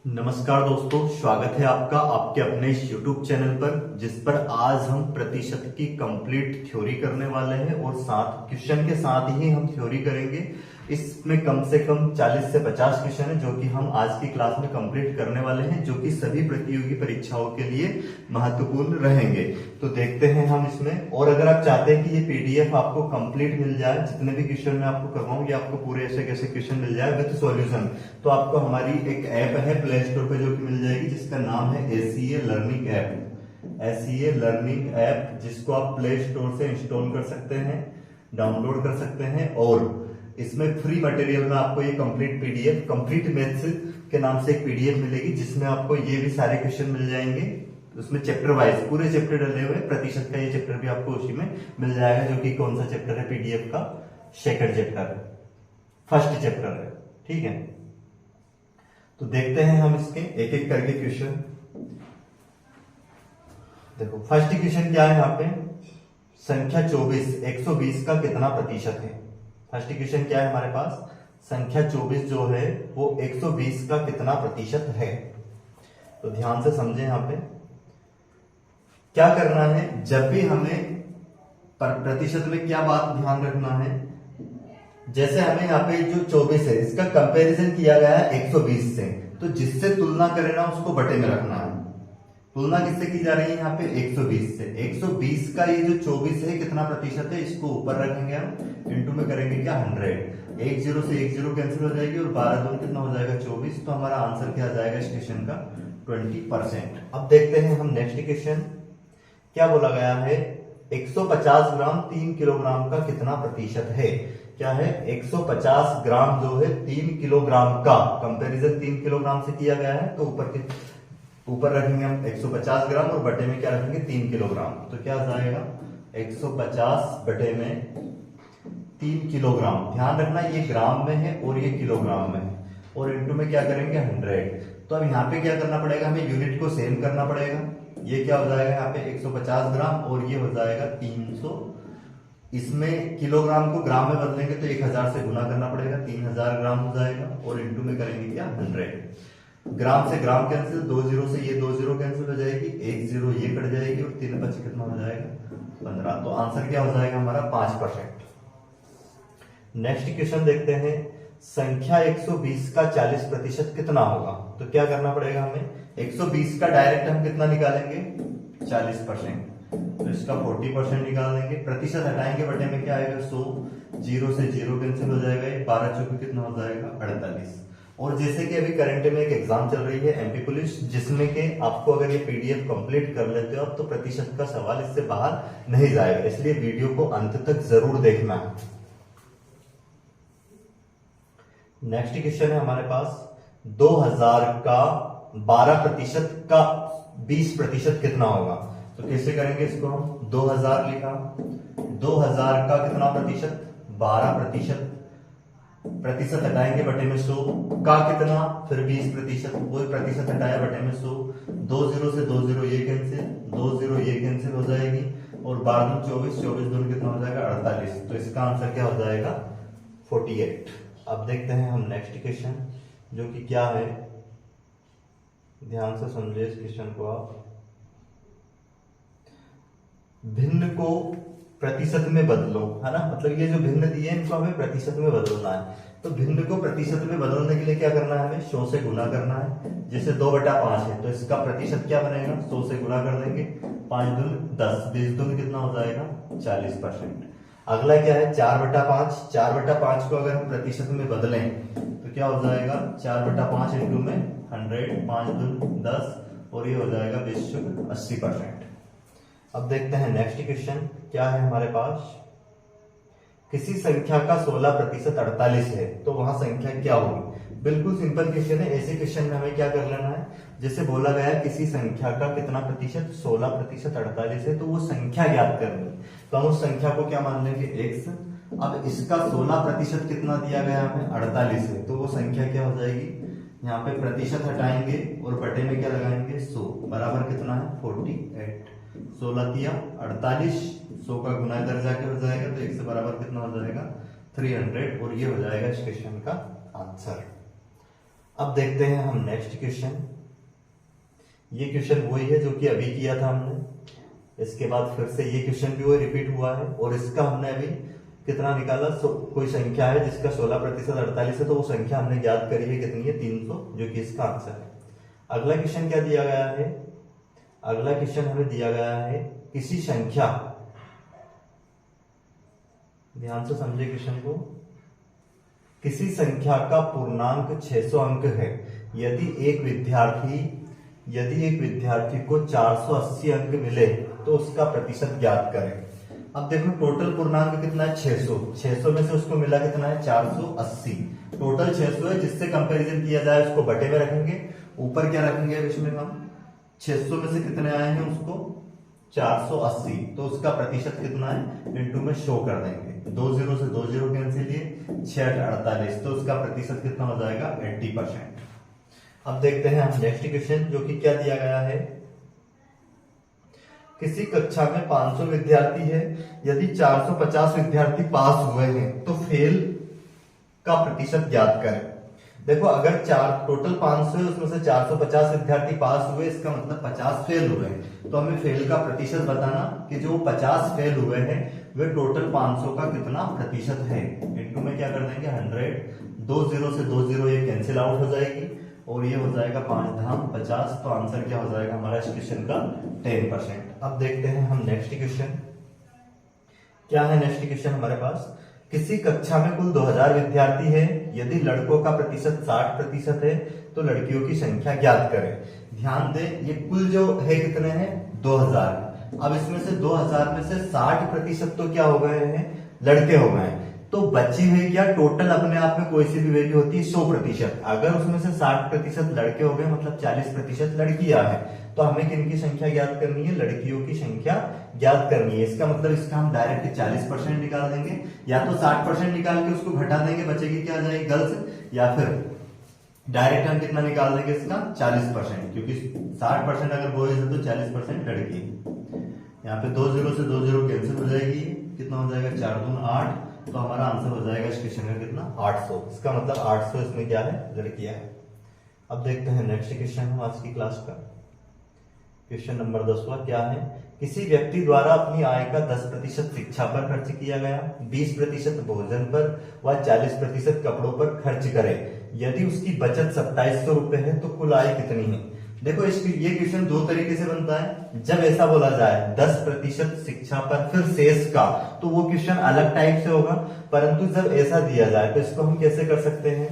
नमस्कार दोस्तों, स्वागत है आपका आपके अपने इस YouTube चैनल पर, जिस पर आज हम प्रतिशत की कंप्लीट थ्योरी करने वाले हैं और साथ क्वेश्चन के साथ ही हम थ्योरी करेंगे। इसमें कम से कम 40 से 50 क्वेश्चन है जो कि हम आज की क्लास में कंप्लीट करने वाले हैं, जो कि सभी प्रतियोगी परीक्षाओं के लिए महत्वपूर्ण रहेंगे। तो देखते हैं हम इसमें। और अगर आप चाहते हैं कि ये पीडीएफ आपको कंप्लीट मिल जाए, जितने भी क्वेश्चन मैं आपको करवाऊंगी आपको पूरे ऐसे कैसे क्वेश्चन मिल जाए विद सॉल्यूशन, तो आपको हमारी एक ऐप है प्ले स्टोर पे जो कि मिल जाएगी, जिसका नाम है ACA learning app. ACA learning app, जिसको आप प्ले स्टोर से इंस्टॉल कर सकते हैं, डाउनलोड कर सकते हैं। और इसमें फ्री मटेरियल में आपको ये कंप्लीट पीडीएफ, कंप्लीट मैथ्स के नाम से एक पीडीएफ मिलेगी, जिसमें आपको ये भी सारे क्वेश्चन मिल जाएंगे। उसमें चैप्टर वाइज पूरे चैप्टर डले हुए, प्रतिशत का ये चैप्टर भी आपको उसी में मिल जाएगा, जो कि कौन सा चैप्टर है पीडीएफ का, सेकंड चैप्टर है, फर्स्ट चैप्टर है। ठीक है, तो देखते हैं हम इसके एक एक करके क्वेश्चन। देखो फर्स्ट क्वेश्चन क्या है यहाँ पे, संख्या 24 120 का कितना प्रतिशत है। फर्स्ट क्वेश्चन क्या है हमारे पास, संख्या 24 जो है वो 120 का कितना प्रतिशत है। तो ध्यान से समझे, यहाँ पे क्या करना है, जब भी हमें प्रतिशत में क्या बात ध्यान रखना है, जैसे हमें यहाँ पे जो 24 है इसका कंपैरिजन किया गया है 120 से, तो जिससे तुलना करें ना उसको बटे में रखना है। तुलना किससे की जा रही है यहाँ पे, 120 से। 120 का ये जो 24 है कितना प्रतिशत है, इसको ऊपर रखेंगे हम, इंटू में करेंगे क्या 100। 1 0 से 1 0 कैंसिल हो जाएगी और 12 दूनी कितना हो जाएगा 24। तो हमारा आंसर क्या आ जाएगा इस क्वेश्चन का, 20%। अब देखते हैं हम नेक्स्ट क्वेश्चन। क्या बोला गया है, 150 ग्राम 3 किलोग्राम का कितना प्रतिशत है। क्या है, 150 ग्राम जो है 3 किलोग्राम का, कंपैरिजन 3 किलोग्राम से किया गया है, तो ऊपर रखेंगे हम 150 ग्राम और बटे में क्या रखेंगे 3 किलोग्राम। तो क्या आ जाएगा 150 बटे में 3 किलोग्राम। ध्यान रखना ये ग्राम में है और ये किलोग्राम में है, और इंटू में क्या करेंगे 100। तो अब यहाँ पे क्या करना पड़ेगा, हमें यूनिट को सेम करना पड़ेगा। ये क्या हो जाएगा यहाँ पे 150 ग्राम और ये हो जाएगा 300। इसमें किलोग्राम को ग्राम में बदलेंगे तो 1000 से गुना करना पड़ेगा, 3000 ग्राम हो जाएगा, और इंटू में करेंगे क्या 100। ग्राम से ग्राम कैंसिल, 2 0 से ये 2 0 कैंसिल हो जाएगी, 1 0 ये कट जाएगी और 3 5 कितना हो जाएगा 15। तो आंसर क्या हो जाएगा हमारा 5%। नेक्स्ट क्वेश्चन देखते हैं, संख्या 120 का 40% कितना होगा। तो क्या करना पड़ेगा हमें, 120 का डायरेक्ट हम कितना निकालेंगे 40%, तो इसका 40% निकाल देंगे। प्रतिशत हटाएंगे, बटे में क्या आएगा 100, 0 से 0 कैंसिल हो जाएगा, 12 चौके कितना हो जाएगा 48। और जैसे कि अभी करंट में एक एग्जाम चल रही है एमपी पुलिस, जिसमें के आपको अगर ये पीडीएफ कंप्लीट कर लेते हो आप, तो प्रतिशत का सवाल इससे बाहर नहीं जाएगा, इसलिए वीडियो को अंत तक जरूर देखना है। नेक्स्ट क्वेश्चन है हमारे पास, 2000 का 12% का 20% कितना होगा। तो कैसे करेंगे इसको हम, 2000 लिखा, 2000 का कितना प्रतिशत 12%, प्रतिशत हटाएंगे बटे में 100 का कितना, फिर 20%, वही प्रतिशत हटाया बटे में 100, 2 0 से 2 0 ये कैंसिल, 2 0 ये कैंसिल हो जाएगी, और 12 दूनी 24, 24 दूनी कितना हो जाएगा 48। तो इसका आंसर क्या हो जाएगा 48। अब देखते हैं हम नेक्स्ट क्वेश्चन, जो कि क्या है, ध्यान से समझिए इस क्वेश्चन को आप। भिन्न को प्रतिशत में बदलो, है ना, मतलब ये जो भिन्न दिए हैं इनको हमें प्रतिशत में बदलना है। तो भिन्न को प्रतिशत में बदलने के लिए क्या करना है, हमें 100 से गुना करना है। जैसे 2/5 है तो इसका प्रतिशत क्या बनेगा, 100 से गुना कर देंगे, 5 दूनी 10, 20 दूनी कितना हो जाएगा 40%। अगला क्या है 4/5, 4/5 को अगर हम प्रतिशत में बदलें तो क्या हो जाएगा 4/5 इंटू में 100, 5 दूनी 10, और ये हो जाएगा 20 80%। अब देखते हैं नेक्स्ट क्वेश्चन। क्या है हमारे पास, किसी संख्या का 16% 48 है, तो वहां संख्या क्या होगी। बिल्कुल सिंपल क्वेश्चन है। ऐसे क्वेश्चन में हमें क्या कर लेना है, जैसे बोला गया है किसी संख्या का कितना प्रतिशत 16% 48 है, तो वो संख्या ज्ञात करनी है, तो हम उस संख्या को क्या मान लेंगे x। अब इसका 16% कितना दिया गया हमें 48 है, तो वो संख्या क्या हो जाएगी, यहाँ पे प्रतिशत हटाएंगे और बटे में क्या लगाएंगे 100, बराबर कितना है 48। 16 दिया 48, 100 का गुना इधर जाके हो जाएगा, तो 1 से बराबर कितना हो जाएगा 300, और ये हो जाएगा इस क्वेश्चन का आंसर। अब देखते हैं हम नेक्स्ट क्वेश्चन। ये क्वेश्चन वही है जो कि अभी किया था हमने। इसके बाद फिर से ये क्वेश्चन भी वही रिपीट हुआ है और इसका हमने अभी कितना निकाला, कोई संख्या है जिसका 16% 48 है, तो वो संख्या हमने ज्ञात करी है कितनी है, 300, जो कि इसका आंसर है। अगला क्वेश्चन क्या दिया गया है, अगला क्वेश्चन हमें दिया गया है किसी संख्या, ध्यान से समझे क्वेश्चन को, किसी संख्या का पूर्णांक 600 अंक है। यदि एक विद्यार्थी को 480 अंक मिले तो उसका प्रतिशत ज्ञात करें। अब देखो टोटल पूर्णांक कितना है, 600 में से उसको मिला कितना है, 480। टोटल 600 है, जिससे कंपैरिजन किया जाए उसको बटे में रखेंगे, ऊपर क्या रखेंगे इसमें हम 600 में से कितने आए हैं उसको 480, तो उसका प्रतिशत कितना है इनटू में शो कर देंगे। 2 0 से 2 0 कैंसिल लिए 6 48, तो उसका प्रतिशत कितना हो जाएगा 80%। अब देखते हैं हम नेक्स्ट क्वेश्चन, जो कि क्या दिया गया है, किसी कक्षा में 500 विद्यार्थी है, यदि 450 विद्यार्थी पास हुए हैं तो फेल का प्रतिशत ज्ञात करें। देखो अगर टोटल 500 है, उसमें से 450 विद्यार्थी पास हुए, इसका मतलब 50 फेल हुए हैं, तो हमें फेल का प्रतिशत बताना कि जो 50 फेल हुए हैं वे टोटल 500 का कितना प्रतिशत है। इनटू में क्या कर देंगे 100, 2 0 से 2 0 ये कैंसिल आउट हो जाएगी और ये हो जाएगा 5 धाम 50, तो आंसर क्या हो जाएगा हमारा इस क्वेश्चन का 10%। अब देखते हैं हम नेक्स्ट क्वेश्चन, क्या है नेक्स्ट क्वेश्चन हमारे पास, किसी कक्षा में कुल 2000 विद्यार्थी है, यदि लड़कों का प्रतिशत 60% है तो लड़कियों की संख्या ज्ञात करें। ध्यान दें ये कुल जो है कितने हैं 2000, अब इसमें से 2000 में से 60% तो क्या हो गए हैं लड़के हो गए, तो बची हुई क्या टोटल अपने आप में कोई सी भी वैल्यू होती है 100%, अगर उसमें से 60% लड़के हो गए मतलब 40% लड़कियां हैं, तो हमें किनकी संख्या ज्ञात करनी है, लड़कियों की संख्या ज्ञात करनी है। इसका मतलब इसका हम डायरेक्ट 40% निकाल देंगे, या तो 60% निकाल के उसको घटा देंगे, बचेगी क्या आ जाएगी गर्ल्स, या फिर डायरेक्ट हम कितना निकाल देंगे इसका 40%, क्योंकि 60% अगर बॉयज है तो 40% लड़की। यहाँ पे 2 0 से 2 0 कैंसिल हो जाएगी, कितना हो जाएगा 4 दून 8, तो हमारा आंसर हो जाएगा इस क्वेश्चन का कितना 800। इसका मतलब 800 इसमें क्या है लड़कियां है। अब देखते हैं नेक्स्ट क्वेश्चन हम आज की क्लास का, क्वेश्चन नंबर 10वां क्या है, किसी व्यक्ति द्वारा अपनी आय का 10% शिक्षा पर खर्च किया गया, 20% भोजन पर व 40% कपड़ों पर खर्च करे। यदि उसकी बचत 2700 रुपए है तो कुल आय कितनी है। देखो ये क्वेश्चन दो तरीके से बनता है। जब ऐसा बोला जाए 10% शिक्षा पर फिर शेष का, तो वो क्वेश्चन अलग टाइप से होगा, परंतु जब ऐसा दिया जाए तो इसको हम कैसे कर सकते हैं,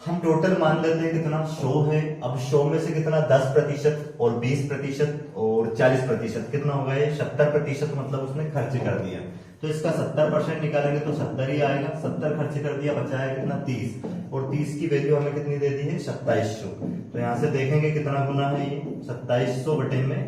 हम टोटल मान लेते हैं कितना 100 है, अब 100 में से कितना 10% और 20% और 40% कितना होगा ये 70%, मतलब उसने खर्च कर दिया, तो इसका 70% निकालेंगे तो 70 ही आएगा, 70 खर्च कर दिया, बचाया कितना 30, और 30 की वैल्यू हमें कितनी दे दी है 2700, तो यहां से देखेंगे कितना गुना है ये 2700 बटे में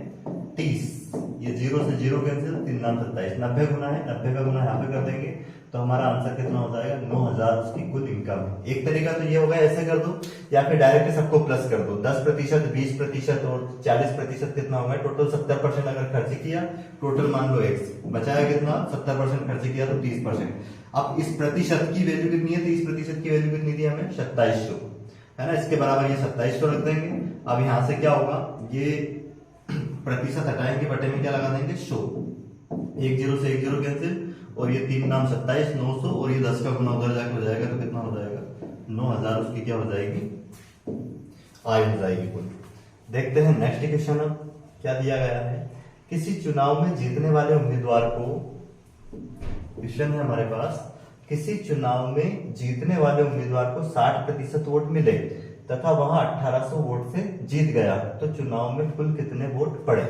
30, ये 0 से 0 कैंसिल, 3 नाम 27, 90 गुना है, 90 का गुना यहाँ पे कर देंगे तो हमारा आंसर कितना हो जाएगा 9000 उसकी कुल इनकम है। एक तरीका तो ये होगा ऐसे कर दो, या फिर डायरेक्ट सबको प्लस कर दो, 10%, 20% और 40% कितना होगा, टोटल 70% अगर खर्च किया, टोटल मान लो x, बचाया कितना 70% खर्च किया तो 30%। अब इस प्रतिशत की वैल्यू कितनी है, 30% की वैल्यू कितनी थी हमें 2700 है ना, इसके बराबर ये 2700 रख देंगे। अब यहां से क्या होगा, ये प्रतिशत हटाएंगे, बटे में क्या लगा देंगे 100, 1 0 से 1 0 कैंसिल, और ये 3 नाम 27, 900, और ये 10 का गुना उधर जाकर हो जाएगा तो कितना हो जाएगा 9000 उसकी क्या हो जाएगी आय हो जाएगी कुल। देखते हैं नेक्स्ट क्वेश्चन अब क्या दिया गया है, किसी चुनाव में जीतने वाले उम्मीदवार को, क्वेश्चन है हमारे पास, किसी चुनाव में जीतने वाले उम्मीदवार को 60% वोट मिले तथा वहां 1800 वोट से जीत गया, तो चुनाव में कुल कितने वोट पड़े।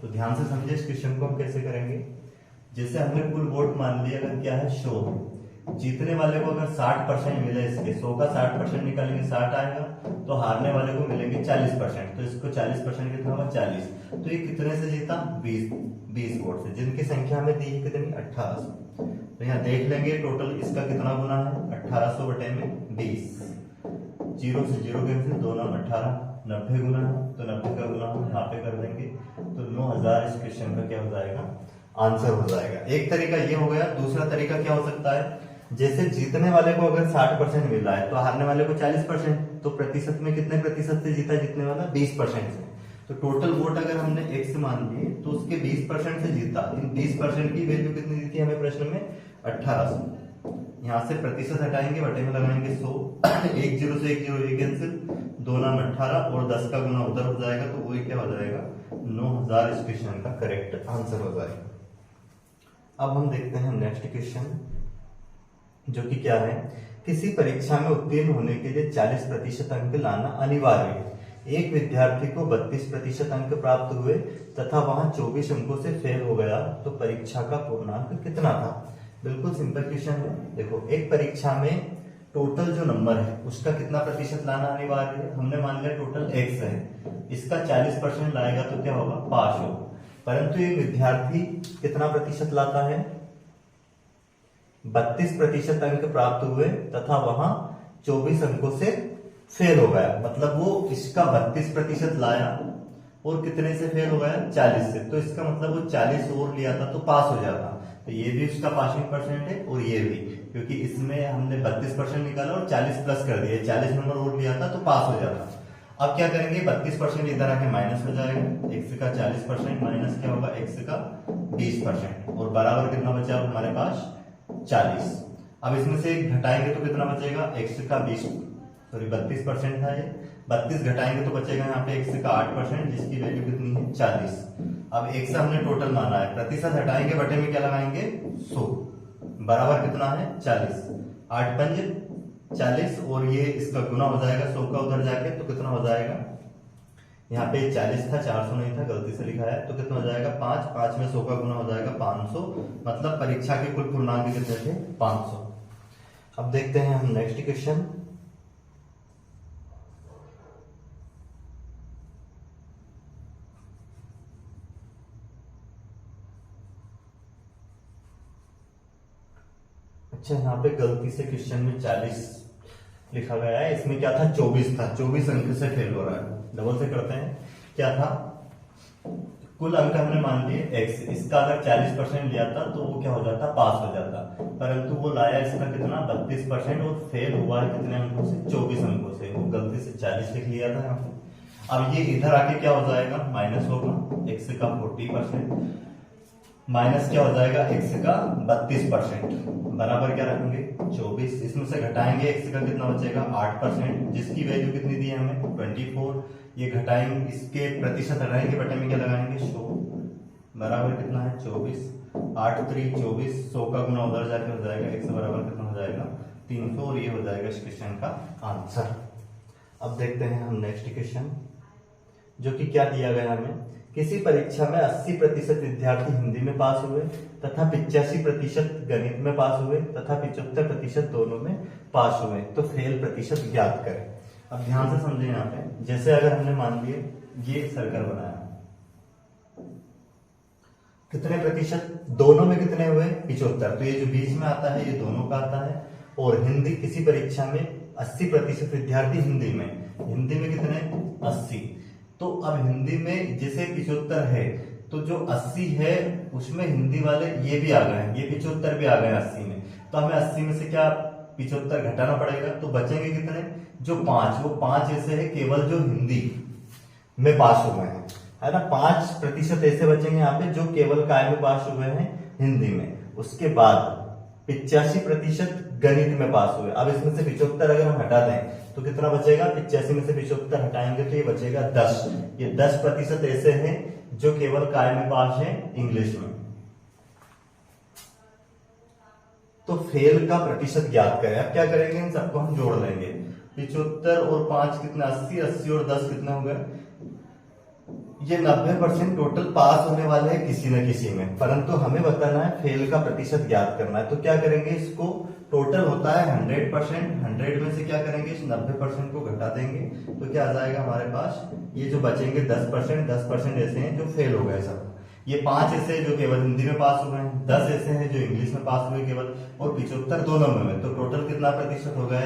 तो ध्यान से समझे इस क्वेश्चन को हम कैसे करेंगे, जैसे हमने कुल वोट मान लिया अगर क्या है 100, जीतने वाले को अगर 60% मिले, इसके 100 का 60% निकालेंगे 60 आएगा, तो हारने वाले को मिलेंगे 40%, तो इसको 40% कितना होगा 40, तो ये कितने से जीता 20 वोट से, जिनकी संख्या हमें दी है कितनी 1800, तो यहाँ देख लेंगे टोटल इसका कितना गुना है 1800 बटे में 20, 0 से 0 कैंसिल, 2 नाम 18, 90 गुना है तो 90 का गुना हम यहाँ पे कर देंगे, तो 9000 इस क्वेश्चन का क्या हो जाएगा आंसर हो जाएगा। एक तरीका ये हो गया। दूसरा तरीका क्या हो सकता है, जैसे जीतने वाले को अगर 60% मिला है तो हारने वाले को 40%, तो प्रतिशत में कितने प्रतिशत से जीता जीतने वाला 20% से। तो टोटल वोट अगर हमने x मान लिए तो उसके 20% से जीता। इन 20% की वैल्यू कितनी दी थी हमें प्रश्न में 1800। यहाँ से प्रतिशत हटाएंगे, बटे में लगाएंगे 100, एक जीरो से एक जीरो ये कैंसिल, 2 नाम 18 और 10 का गुना उधर हो जाएगा तो वही क्या हो जाएगा 9000 इस क्वेश्चन का करेक्ट आंसर हो जाएगा। अब हम देखते हैं नेक्स्ट क्वेश्चन, जो कि क्या है, किसी परीक्षा में उत्तीर्ण होने के लिए 40% अंक लाना अनिवार्य है। एक विद्यार्थी को 32% अंक प्राप्त हुए तथा वहां 24 अंकों से फेल हो गया, तो परीक्षा का पूर्णांक कितना था? बिल्कुल सिंपल क्वेश्चन है। देखो, एक परीक्षा में टोटल जो नंबर है उसका कितना प्रतिशत लाना अनिवार्य है। हमने मान लिया टोटल x है, इसका 40% लाएगा तो क्या होगा, पास होगा। परंतु ये विद्यार्थी कितना प्रतिशत लाता है, 32% अंक प्राप्त हुए तथा वहां 24 अंकों से फेल हो गया। मतलब वो इसका 32% लाया और कितने से फेल हो गया, 40 से। तो इसका मतलब वो 40 और लिया था तो पास हो जाता। तो ये भी उसका पासिंग परसेंट है और ये भी, क्योंकि इसमें हमने 32% निकाला और 40 प्लस कर दिया, 40 नंबर और लिया था तो पास हो जाता। अब क्या करेंगे, 32% इधर आके माइनस हो जाएगा, x का 40% माइनस क्या होगा, x का 20%, और बराबर कितना बचा हमारे पास 40। अब इसमें से घटाएंगे तो कितना बचेगा, x का 32% था ये, 32 घटाएंगे तो बचेगा यहाँ पे x का 8%, जिसकी वैल्यू कितनी है 40। अब x हमने टोटल माना है, प्रतिशत हटाएंगे, बटे में क्या लगाएंगे 100, बराबर कितना है 40, 8 पंज 40, और ये इसका गुना हो जाएगा 100 का उधर जाके, तो कितना हो जाएगा, यहाँ पे 40 था 400 नहीं था, गलती से लिखा है, तो कितना हो जाएगा 5, 5 में 100 का गुना हो जाएगा 500। मतलब परीक्षा के कुल पूर्णांक कितने थे, 500। अब देखते हैं हम नेक्स्ट क्वेश्चन। अच्छा, यहाँ पे गलती से क्वेश्चन में 40 लिखा गया है, इसमें क्या था 24 था, 24 अंक से फेल हो रहा है। डबल से करते हैं, क्या था, कुल अंक हमने मान लिए x, इसका अगर 40% लिया था तो वो क्या हो जाता, पास हो जाता। परंतु वो लाया इसका कितना 32% और फेल हुआ है कितने अंकों से, 24 अंकों से, वो गलती से 40 लिख लिया था यहाँ पे। अब ये इधर आके क्या हो जाएगा, माइनस होगा, x का 40% माइनस क्या हो जाएगा, x का 32%, बराबर क्या रखेंगे 24। इसमें से घटाएंगे x का कितना बचेगा 8%, जिसकी वैल्यू कितनी दी है हमें 24। ये घटाएंगे, इसके प्रतिशत हटाएंगे, बटे में क्या लगाएंगे 100, बराबर कितना है 24, 8 3 24, 100 का गुना उधर जाके हो जाएगा, x बराबर कितना हो जाएगा 300, और ये हो जाएगा इस क्वेश्चन का आंसर। अब देखते हैं हम नेक्स्ट क्वेश्चन, जो कि क्या दिया गया हमें, किसी परीक्षा में 80% विद्यार्थी हिंदी में पास हुए तथा 85% गणित में पास हुए तथा 75% दोनों में पास हुए, तो फेल प्रतिशत ज्ञात करें। अब ध्यान से समझें, यहाँ पे जैसे अगर हमने मान लिए ये सर्कल बनाया, कितने प्रतिशत, दोनों में कितने हुए 75, तो ये जो बीच में आता है ये दोनों का आता है। और हिंदी, किसी परीक्षा में 80% विद्यार्थी हिंदी में कितने 80, तो अब हिंदी में जैसे 75 है तो जो 80 है उसमें हिंदी वाले ये भी आ गए हैं, ये 75 भी आ गए 80 में, तो हमें 80 में से क्या 75 घटाना पड़ेगा, तो बचेंगे कितने, जो 5, वो 5 ऐसे है केवल जो हिंदी में पास हुए हैं, है ना, 5% ऐसे बचेंगे यहाँ पे जो केवल काय में पास हुए हैं हिंदी में। उसके बाद 85% गणित में पास हुए। अब इसमें से 75 अगर हम हटा दें तो कितना बचेगा, 85 में से 75 हटाएंगे तो ये बचेगा 10। ये 10% ऐसे हैं जो केवल काय में पास है इंग्लिश में। तो फेल का प्रतिशत ज्ञात करें। अब क्या करेंगे, इन सबको हम जोड़ लेंगे, 75 और 5 कितना 80, 80 और 10 कितना हो गया, ये 90% टोटल पास होने वाले हैं किसी न किसी में, परंतु हमें बताना है फेल का प्रतिशत ज्ञात करना है। तो क्या करेंगे, इसको टोटल होता है 100%, 100 में से क्या करेंगे इस 90% को घटा देंगे, तो क्या आ जाएगा हमारे पास, ये जो बचेंगे 10%, 10% ऐसे हैं जो फेल हो गए सब, ये 5 ऐसे जो केवल हिंदी में पास हुए हैं, 10 ऐसे हैं जो इंग्लिश में पास हुए केवल, और 75 दोनों में, तो टोटल कितना प्रतिशत हो गया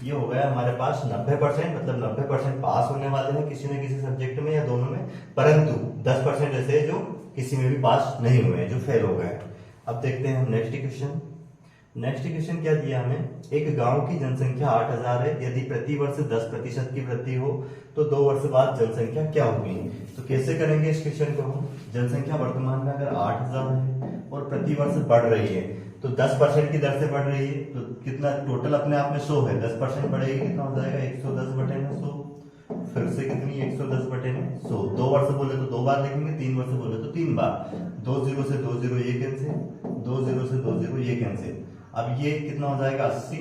ये हो गया हमारे पास 90%। मतलब 90% पास होने वाले हैं किसी न किसी सब्जेक्ट में या दोनों में, परंतु 10% ऐसे जो किसी में भी पास नहीं हुए हैं, जो फेल हो गए। अब देखते हैं हम नेक्स्ट क्वेश्चन, नेक्स्ट क्वेश्चन क्या दिया हमें, एक गांव की जनसंख्या 8000 है, यदि प्रति वर्ष 10% की वृद्धि हो तो 2 वर्ष बाद जनसंख्या क्या होगी। तो कैसे करेंगे इस क्वेश्चन को हम, जनसंख्या वर्तमान में अगर 8000 है और प्रति वर्ष बढ़ रही है तो 10% की दर से बढ़ रही है, तो कितना टोटल अपने आप में 100 है, 10% बढ़ेगी कितना हो जाएगा 110 बटे में 100, फिर से कितनी 110 बटे में 100, 2 वर्ष बोले तो 2 बार लिखेंगे, 3 वर्ष बोले तो 3 बार, 2 0 से 2 0 ये कैंसिल, 2 0 से 2 0 ये कैंसिल। अब ये कितना हो जाएगा 80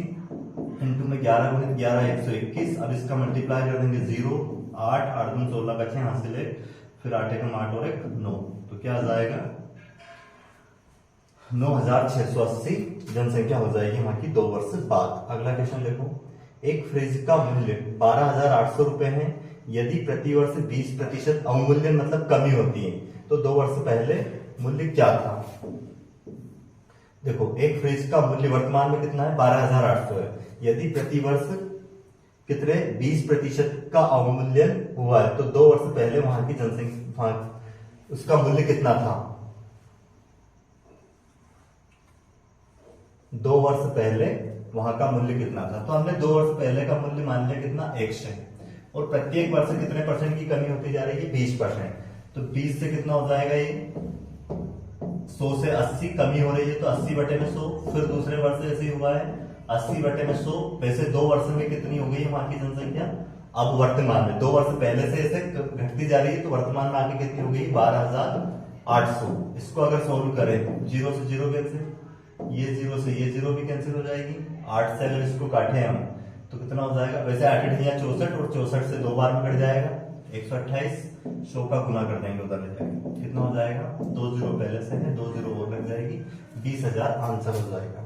इंटू में 11 गुणित 11 121। अब इसका मल्टीप्लाई कर देंगे 0 8 8 दूनी 16 बचे यहाँ से ले, फिर 8 एकम 8 और 1 9, तो क्या आ जाएगा 9680 जनसंख्या हो जाएगी वहां की 2 वर्ष बाद। अगला क्वेश्चन देखो, एक फ्रिज का मूल्य 12800 रुपए है, यदि प्रति वर्ष 20% अवमूल्यन मतलब कमी होती है तो 2 वर्ष पहले मूल्य क्या था। देखो एक फ्रिज का मूल्य वर्तमान में कितना है 12800 है, यदि प्रति वर्ष कितने 20% का अवमूल्यन हुआ है तो 2 वर्ष पहले वहां की जनसंख्या उसका मूल्य कितना था। 2 वर्ष पहले वहां का मूल्य कितना था, तो हमने 2 वर्ष पहले का मूल्य मान लिया कितना x है, और प्रत्येक वर्ष कितने परसेंट की कमी होती जा रही है 20%, तो 20 से कितना हो जाएगा ये 100 से 80 कमी हो रही है तो 80 बटे में 100, फिर दूसरे वर्ष ऐसे हुआ है 80 बटे में 100, वैसे 2 वर्ष में कितनी हो गई है वहां की जनसंख्या। अब वर्तमान में 2 वर्ष पहले से ऐसे घटती जा रही है तो वर्तमान में आगे कितनी हो गई 12800। इसको अगर सोल्व करें 0 से 0 कैंसिल, ये 0 से ये 0 भी कैंसिल हो जाएगी, 8 से अगर इसको काटे हम तो कितना हो जाएगा, वैसे 8 8 64 और 64 से 2 बार में कट जाएगा 128, 100 का गुना कर देंगे उधर ले जाएगा, कितना हो जाएगा 2 0 पहले से है 2 0 और लग जाएगी 20,000 आंसर हो जाएगा।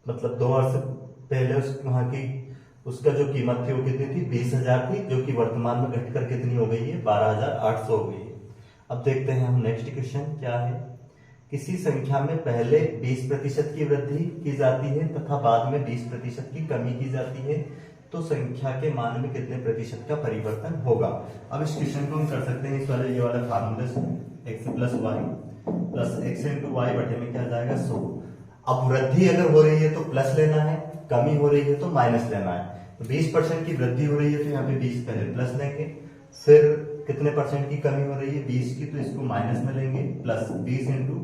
मतलब 2 वर्ष पहले उस वहां की उसका जो कीमत थी वो कितनी थी 20,000 थी, जो कि वर्तमान में घटकर कितनी हो गई है 12,800 हो गई है। अब देखते हैं हम नेक्स्ट क्वेश्चन क्या है, किसी संख्या में पहले 20% की वृद्धि की जाती है तथा बाद में 20% की कमी की जाती है तो संख्या के मान में कितने प्रतिशत का परिवर्तन होगा। अब इस क्वेश्चन को हम कर सकते हैं इस वाले ये वाले फार्मूले से, x plus y plus x into y बटे में क्या आ जाएगा 100। अब वृद्धि अगर हो रही है तो प्लस लेना है, कमी हो रही है तो माइनस लेना है। तो 20% की वृद्धि हो रही है तो यहाँ पे 20 पहले प्लस लेंगे, फिर कितने परसेंट की कमी हो रही है 20 की, तो इसको माइनस में लेंगे, प्लस 20 इंटू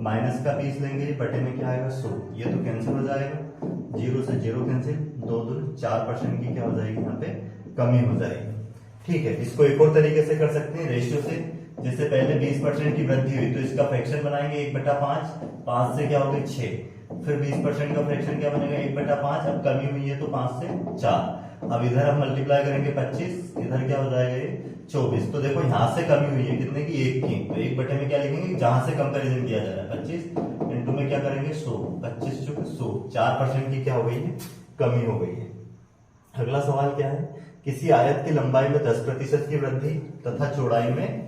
माइनस का 20 लेंगे, बटे में क्या आएगा 100, ये तो कैंसिल हो जाएगा, 0 से 0 कैंसिल, 2 2 4% की क्या हो जाएगी यहाँ पे कमी हो जाएगी। ठीक है, इसको एक और तरीके से कर सकते हैं रेशियो से, जैसे पहले 20% की वृद्धि हुई तो इसका फ्रैक्शन बनाएंगे 1/5, 5 से क्या हो गया 6, फिर 20% का फ्रैक्शन क्या बनेगा 1/5, अब कमी हुई है तो 5 से 4, अब इधर हम मल्टीप्लाई करेंगे 25, इधर क्या हो जाएगा ये 24। तो देखो यहाँ से कमी हुई है कितने की 1 की, तो 1 बटे में क्या लिखेंगे जहां से कंपैरिजन किया जा रहा है 25 इंटू में क्या करेंगे 100, 25 चुके 100, 4% की क्या हो गई है कमी हो गई है। अगला सवाल क्या है, किसी आयत की लंबाई में 10% की वृद्धि तथा चौड़ाई में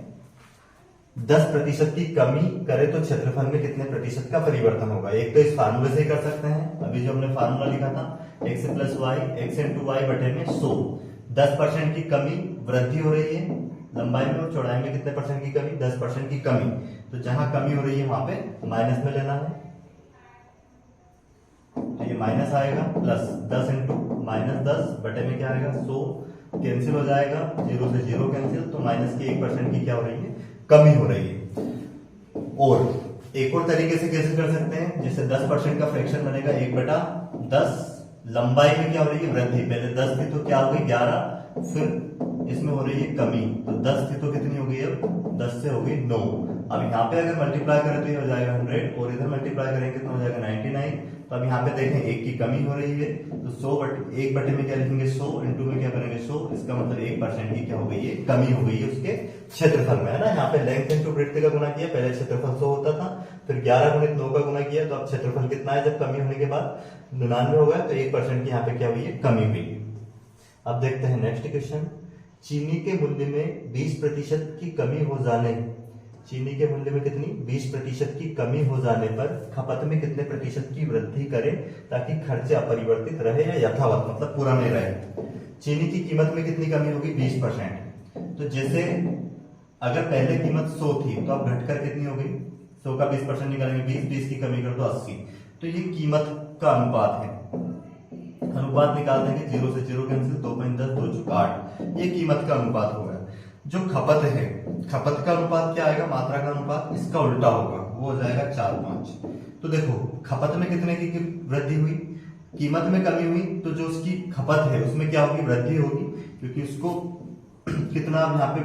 10% की कमी करे तो क्षेत्रफल में कितने प्रतिशत का परिवर्तन होगा। एक तो इस फार्मूले से ही कर सकते हैं, अभी जो हमने फार्मूला लिखा था x plus y x into y बटे में 100, 10% की कमी वृद्धि हो रही है लंबाई में और चौड़ाई में कितने परसेंट की कमी 10% की कमी, तो जहां कमी हो रही है वहां पे माइनस में लेना है, तो ये माइनस आएगा, प्लस 10 इंटू माइनस 10 बटे में क्या आएगा 100, कैंसिल हो जाएगा, 0 से 0 कैंसिल, तो माइनस की 1% की क्या हो रही है कमी हो रही है। और एक और तरीके से कैसे कर सकते हैं, जैसे 10% का फ्रैक्शन बनेगा 1/10, लंबाई में क्या हो रही है वृद्धि, पहले 10 थी तो क्या हो गई 11, फिर इसमें हो रही है कमी, तो 10 थी तो कितनी हो गई अब 10 से हो गई 9। अब यहाँ पे अगर मल्टीप्लाई करें तो ये हो जाएगा 100 और इधर मल्टीप्लाई करेंगे तो हो जाएगा 99। तो अब यहाँ पे देखें 1 की कमी हो रही है तो 1 बटे में क्या लिखेंगे 100 इंटू में क्या करेंगे 100, इसका मतलब 1% की क्या हो गई है कमी हो गई है उसके क्षेत्रफल में, है ना। यहाँ पे लेंथ इंटू ब्रेड्थ का गुना किया, पहले क्षेत्रफल 100 होता था, फिर 11 गुणित 9 का गुना किया, तो अब क्षेत्रफल कितना है जब कमी होने के बाद 99 हो गया, तो 1% की यहाँ पे क्या हुई है कमी हुई है। अब देखते हैं नेक्स्ट क्वेश्चन, चीनी के मूल्य में 20% की कमी हो जाने चीनी के मूल्य में कितनी 20% की कमी हो जाने पर खपत में कितने प्रतिशत की वृद्धि करें ताकि खर्चे अपरिवर्तित रहे या यथावत मतलब पूरा नहीं रहे। चीनी की कीमत में कितनी कमी होगी 20%। तो जैसे अगर पहले कीमत 100 थी तो अब घटकर कितनी हो गई 100 का 20% निकालेंगे 20 की कमी कर दो 80। तो ये कीमत का अनुपात है, अनुपात निकाल देंगे 0 से 0 कैंसिल 2.10 2 8, ये कीमत का अनुपात हो गया। जो खपत है खपत का अनुपात क्या आएगा मात्रा का अनुपात इसका उल्टा होगा, वो हो जाएगा 4-5। तो देखो खपत में कितने की वृद्धि हुई, कीमत में कमी हुई, तो जो उसकी खपत है उसमें क्या होगी वृद्धि होगी, क्योंकि उसको कितना यहाँ पे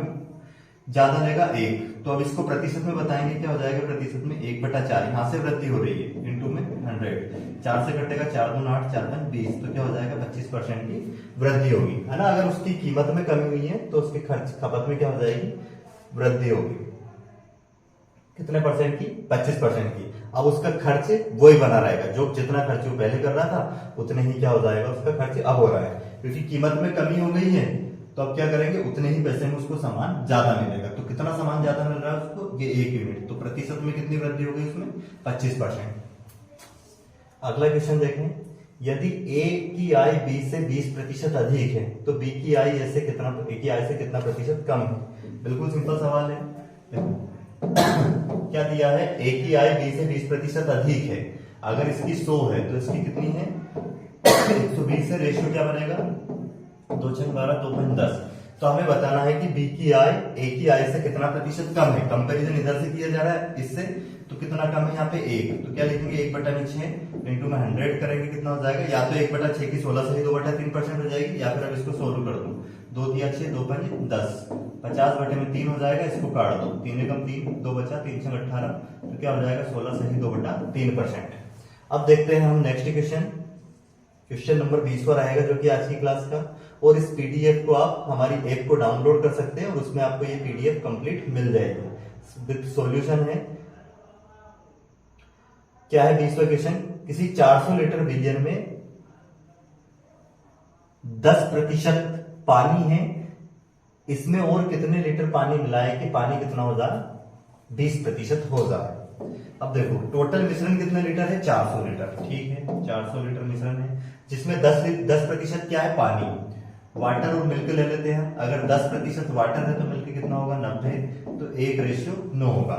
ज्यादा लेगा 1। तो अब इसको प्रतिशत में बताएंगे क्या हो जाएगा प्रतिशत में 1/4, यहाँ से वृद्धि हो रही है इंटू में 100, 4 से कटेगा 4 दूनी 8 4 5 20, तो क्या हो जाएगा 25% की वृद्धि होगी, है ना। अगर उसकी कीमत में कमी हुई है तो उसके खर्च खपत में क्या हो जाएगी वृद्धि होगी, कितने परसेंट की 25% की। अब उसका खर्च वही बना रहेगा, जो जितना खर्च वो पहले कर रहा था उतने ही क्या हो जाएगा उसका खर्च अब हो रहा है, क्योंकि कीमत में कमी हो गई है। तो अब क्या करेंगे उतने ही पैसे में उसको सामान ज्यादा मिलेगा। तो कितना सामान ज्यादा मिल रहा है उसको ये 1 यूनिट, तो प्रतिशत में कितनी वृद्धि हो गई उसमें 25%। अगला क्वेश्चन देखें, यदि A की आय B से 20% अधिक है तो B की आय A से कितना A की आय से कितना प्रतिशत कम है। बिल्कुल सिंपल सवाल है, क्या दिया है A की आय B से 20% अधिक है, अगर इसकी 100 है तो इसकी कितनी है 120 से रेशियो क्या बनेगा 2 6 12 2.10। तो हमें बताना है कि B की आय A की आय से कितना प्रतिशत कम है। कंपैरिजन इधर से किया जा रहा है इससे, तो कितना कम है यहाँ पे 1, तो क्या लिखेंगे 1/6 इंटू में 100 करेंगे कितना हो जाएगा, या तो 1/6 की 16 से ही 2/3% हो जाएगी, या फिर अब इसको सोल्व कर दो 2 3 6 2 5 10, 50/3 हो जाएगा, इसको काट दो 3 एकम 3 2 बचा 3 6 18, तो क्या हो जाएगा 16 से ही 2/3%। अब देखते हैं हम नेक्स्ट क्वेश्चन नंबर 20 पर आएगा जो कि आज की क्लास का, और इस पीडीएफ को आप हमारी ऐप को डाउनलोड कर सकते हैं और उसमें आपको ये पीडीएफ कंप्लीट मिल जाएगी विद सॉल्यूशन है। क्या है 20वां क्वेश्चन, किसी 400 लीटर बिलियन में 10% पानी है, इसमें और कितने लीटर पानी मिलाए कि पानी कितना हो जाए 20% हो जाए। अब देखो टोटल मिश्रण कितने लीटर है 400 लीटर, ठीक है 400 लीटर मिश्रण है जिसमें 10% क्या है पानी, वाटर और मिल्क ले लेते हैं। अगर 10% वाटर है तो मिल्क कितना होगा 90, तो 1:9 होगा।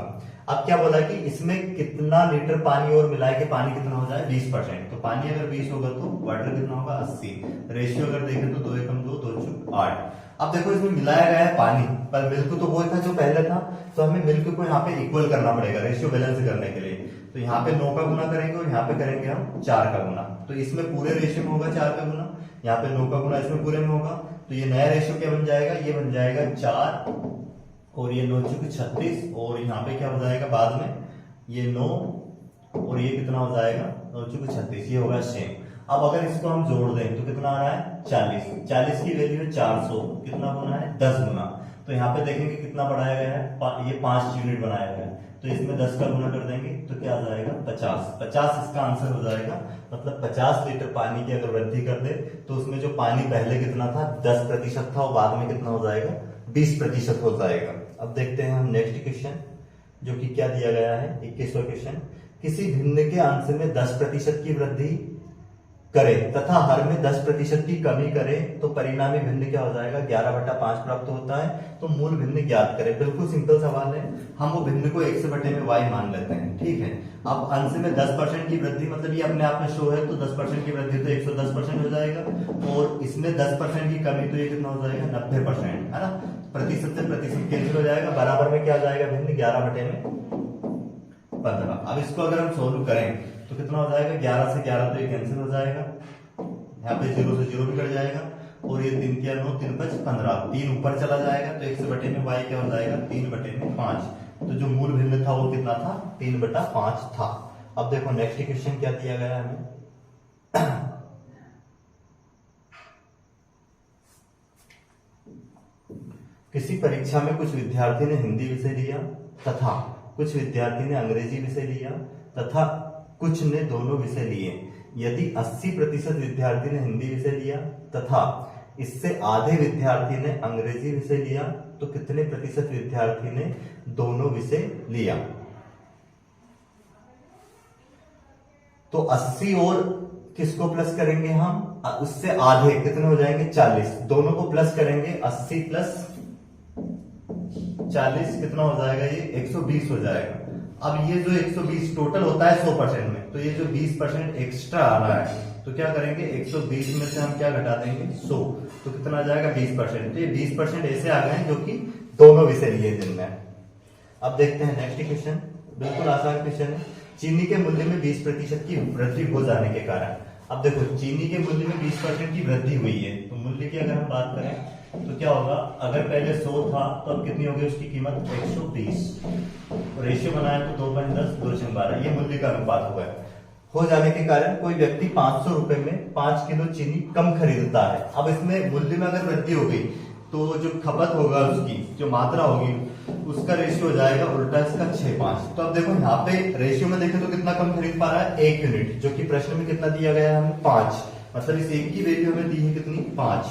अब क्या बोला कि इसमें कितना लीटर पानी और मिलाए के पानी कितना हो जाए 20%, तो पानी अगर 20 होगा तो वाटर कितना होगा 80, रेशियो अगर देखें तो 2 एकम 2 2 चुक 8। अब देखो इसमें मिलाया गया है पानी, पर मिल्क तो वो था जो पहले था, तो हमें मिल्क को यहाँ पे इक्वल करना पड़ेगा रेशियो बैलेंस करने के लिए। तो यहाँ पे 9 का गुना करेंगे और यहाँ पे करेंगे हम 4 का गुना, तो इसमें पूरे रेशियो में होगा 4 का गुना, यहाँ पे 9 का गुना इसमें पूरे में होगा, तो ये नया रेशियो क्या बन जाएगा, ये बन जाएगा 4 और ये 9 चुके 36, और यहाँ पे क्या हो जाएगा बाद में ये 9 और ये कितना हो जाएगा 9 चुके 36, ये होगा सेम। अब अगर इसको हम जोड़ दें तो कितना आ रहा है 40 की वैल्यू है 400, कितना गुना है 10 गुना, तो यहाँ पे देखेंगे कितना बढ़ाया गया है ये 5 यूनिट बनाया गया है, तो इसमें 10 का गुना कर देंगे तो क्या आ जाएगा 50 इसका आंसर हो जाएगा। मतलब 50 लीटर पानी की अगर वृद्धि कर दे तो उसमें जो पानी पहले कितना था 10% था, और बाद में कितना हो जाएगा 20% हो जाएगा। अब देखते हैं हम नेक्स्ट क्वेश्चन जो कि क्या दिया गया है 21वां क्वेश्चन, किसी भिन्न के अंश में 10% की वृद्धि करें तथा हर में 10% की कमी करें तो परिणामी भिन्न क्या हो जाएगा 11/5 प्राप्त होता है, तो मूल भिन्न ज्ञात करें। बिल्कुल सिंपल सवाल है, हम वो भिन्न को x बटे में y मान लेते हैं, ठीक है। अब अंश में 10% की वृद्धि मतलब ये अपने आप में शो है, तो 10% की वृद्धि तो 110% हो जाएगा, और इसमें 10% की कमी तो ये कितना हो जाएगा 90%, है ना। प्रतिशत से प्रतिशत कैंसिल हो जाएगा, बराबर में क्या जाएगा भिन्न 11/15। अब इसको अगर हम सोल्व करें तो कितना हो जाएगा 11 से 11 तो ये कैंसिल हो जाएगा, यहाँ पे 0 से 0 भी कट जाएगा, और ये 3 क्या 9 3 5 15, 3 ऊपर चला जाएगा, तो x बटे में y क्या हो जाएगा 3/5। तो जो मूल भिन्न था वो कितना था 3/5 था। अब देखो नेक्स्ट क्वेश्चन क्या दिया गया है हमें, किसी परीक्षा में कुछ विद्यार्थी ने हिंदी विषय लिया तथा कुछ विद्यार्थी ने अंग्रेजी विषय लिया तथा कुछ ने दोनों विषय लिए। यदि 80% विद्यार्थी ने हिंदी विषय लिया तथा इससे आधे विद्यार्थी ने अंग्रेजी विषय लिया, तो कितने प्रतिशत विद्यार्थी ने दोनों विषय लिया? तो 80 और किसको प्लस करेंगे हम, उससे आधे कितने हो जाएंगे 40, दोनों को प्लस करेंगे 80 प्लस 40 कितना हो जाएगा, ये 120 हो जाएगा। अब ये जो 120 टोटल होता है 100% में, तो ये जो 20% एक्स्ट्रा आ रहा है, तो क्या करेंगे 120 में से हम क्या घटा देंगे 100, तो कितना आ जाएगा 20%। तो ये 20% ऐसे आ गए जो कि दोनों विषय लिए जिनमें। अब देखते हैं नेक्स्ट क्वेश्चन, बिल्कुल आसान क्वेश्चन है। चीनी के मूल्य में 20% की वृद्धि हो जाने के कारण, अब देखो चीनी के मूल्य में 20% की वृद्धि हुई है, तो मूल्य की अगर हम बात करें तो क्या होगा, अगर पहले 100 था तो अब कितनी होगी उसकी कीमत 120, रेशियो बनाया तो 2.10 2/12, ये मूल्य का अनुपात हुआ है। हो जाने के कारण कोई व्यक्ति 500 रुपए में 5 किलो चीनी कम खरीदता है। अब इसमें मूल्य में अगर वृद्धि हो गई तो जो खपत होगा उसकी जो मात्रा होगी उसका रेशियो हो जाएगा उल्टा इसका 6:5। तो अब देखो यहाँ पे रेशियो में देखें तो कितना कम खरीद पा रहा है 1 यूनिट, जो कि प्रश्न में कितना दिया गया है हमें 5, मतलब इस एक की वैल्यू हमें दी है कितनी 5।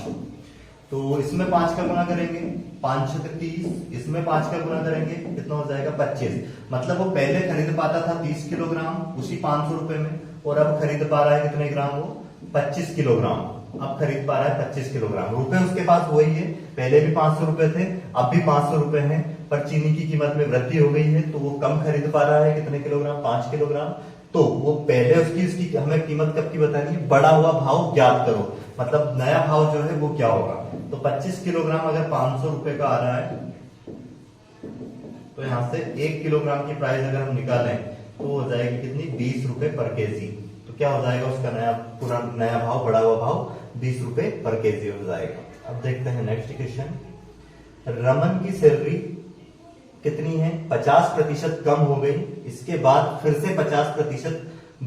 तो इसमें 5 का गुना करेंगे 5 × 30, इसमें 5 का गुना करेंगे कितना हो जाएगा 25, मतलब वो पहले खरीद पाता था 30 किलोग्राम उसी 500 रुपए में, और अब खरीद पा रहा है कितने ग्राम, वो 25 किलोग्राम अब खरीद पा रहा है 25 किलोग्राम। रुपए उसके पास वही है, पहले भी 500 रुपए थे अब भी 500 रुपए हैं, पर चीनी की कीमत में वृद्धि हो गई है तो वो कम खरीद पा रहा है कितने किलोग्राम 5 किलोग्राम। तो वो पहले उसकी हमें कीमत कब की बतानी है, बढ़ा हुआ भाव ज्ञात करो, मतलब नया भाव जो है वो क्या होगा। तो 25 किलोग्राम अगर 500 रुपए का आ रहा है तो यहां से 1 किलोग्राम की प्राइस अगर हम निकालें तो हो जाएगी कितनी 20 रुपए पर केजी। तो क्या हो जाएगा उसका नया भाव, बढ़ा हुआ भाव 20 रुपए पर केजी हो जाएगा। अब देखते हैं नेक्स्ट क्वेश्चन, रमन की सैलरी कितनी है 50% कम हो गई, इसके बाद फिर से 50%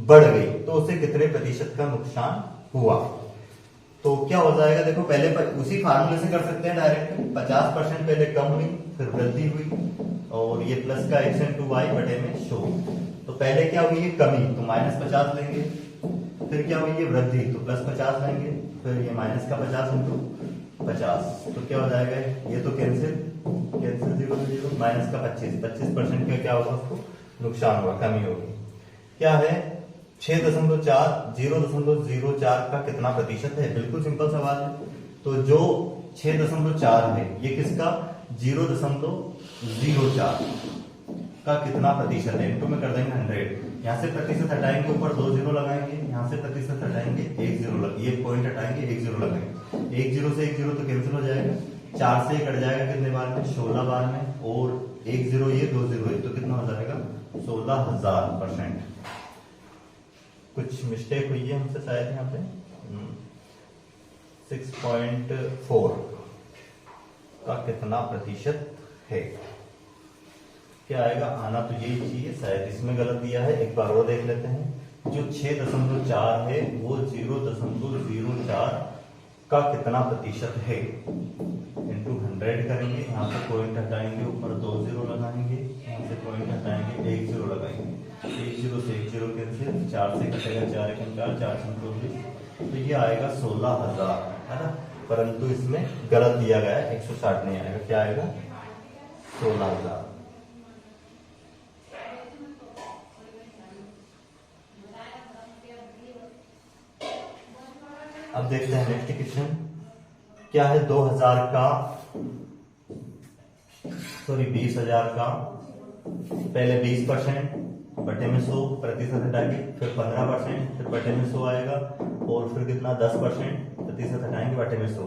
बढ़ गई, तो उसे कितने प्रतिशत का नुकसान हुआ। तो क्या हो जाएगा, देखो पहले उसी फार्मूले से कर सकते हैं डायरेक्ट, 50% पहले कम हुई फिर वृद्धि हुई, और ये प्लस का x × y बटे में 100। तो पहले क्या हुई है कमी, तो -50 लेंगे, फिर क्या हुई है वृद्धि, तो +50 लेंगे, फिर ये माइनस का 50 × 50, तो क्या हो जाएगा ये तो कैंसिल 0 0, माइनस का 25% का क्या होगा उसको नुकसान होगा, कमी होगी। क्या है 6.4 0.04 का कितना प्रतिशत है, बिल्कुल सिंपल सवाल है। तो जो 6.4 है ये किसका 0.04 का कितना प्रतिशत है, इनटू में कर देंगे 100, यहाँ से प्रतिशत हटाएंगे ऊपर 2 0 लगाएंगे, यहाँ से प्रतिशत हटाएंगे 1 0, ये पॉइंट हटाएंगे 1 0 लगाएंगे, 1 0 से 1 0 तो कैंसिल हो जाएगा, 4 से कट जाएगा कितने बार में 16 बार में, और 1 0 ये 2 0 ये, तो कितना हो जाएगा 16,000%। कुछ मिस्टेक हुई है हमसे शायद यहाँ पे 6.4 का कितना प्रतिशत है, क्या आएगा, आना तो यही चाहिए, शायद इसमें गलत दिया है, एक बार और देख लेते हैं। जो 6.4 है वो 0.04 का कितना प्रतिशत है, इंटू 100 करेंगे, यहाँ से पॉइंट हटाएंगे ऊपर 2 0 लगाएंगे, यहाँ से पॉइंट हटाएंगे 1 0 लगाएंगे, 1 0 से 1 0 कैंसिल, 4 से कटेगा 4 × 4 4 × 24, तो ये आएगा 16,000 है ना, परंतु इसमें गलत दिया गया है 160 नहीं आएगा, क्या आएगा 16,000। अब देखते हैं नेक्स्ट क्वेश्चन, क्या है 20,000 का 20,000 का पहले 20% बटे में 100 प्रतिशत हटाएंगे, फिर 15% फिर बटे में 100 आएगा, और फिर कितना 10% प्रतिशत हटाएंगे बटे में 100,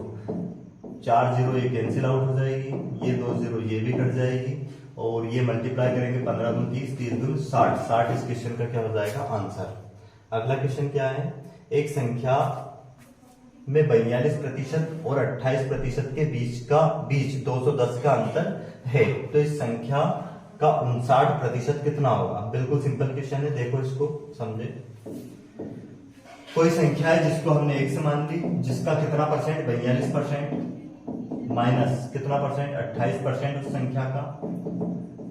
4 0 ये कैंसिल आउट हो जाएगी, ये 2 0 ये भी कट जाएगी, और ये मल्टीप्लाई करेंगे 15 × 30 30 × 60 60 इस क्वेश्चन का क्या हो जाएगा आंसर। अगला क्वेश्चन क्या है, एक संख्या में 42% और 28% के बीच 210 का अंतर है, तो इस संख्या का 59% कितना होगा। बिल्कुल सिंपल क्वेश्चन है, देखो इसको समझे। कोई संख्या है जिसको हमने एक से मान ली, जिसका कितना परसेंट 42% माइनस कितना परसेंट 28% उस संख्या का,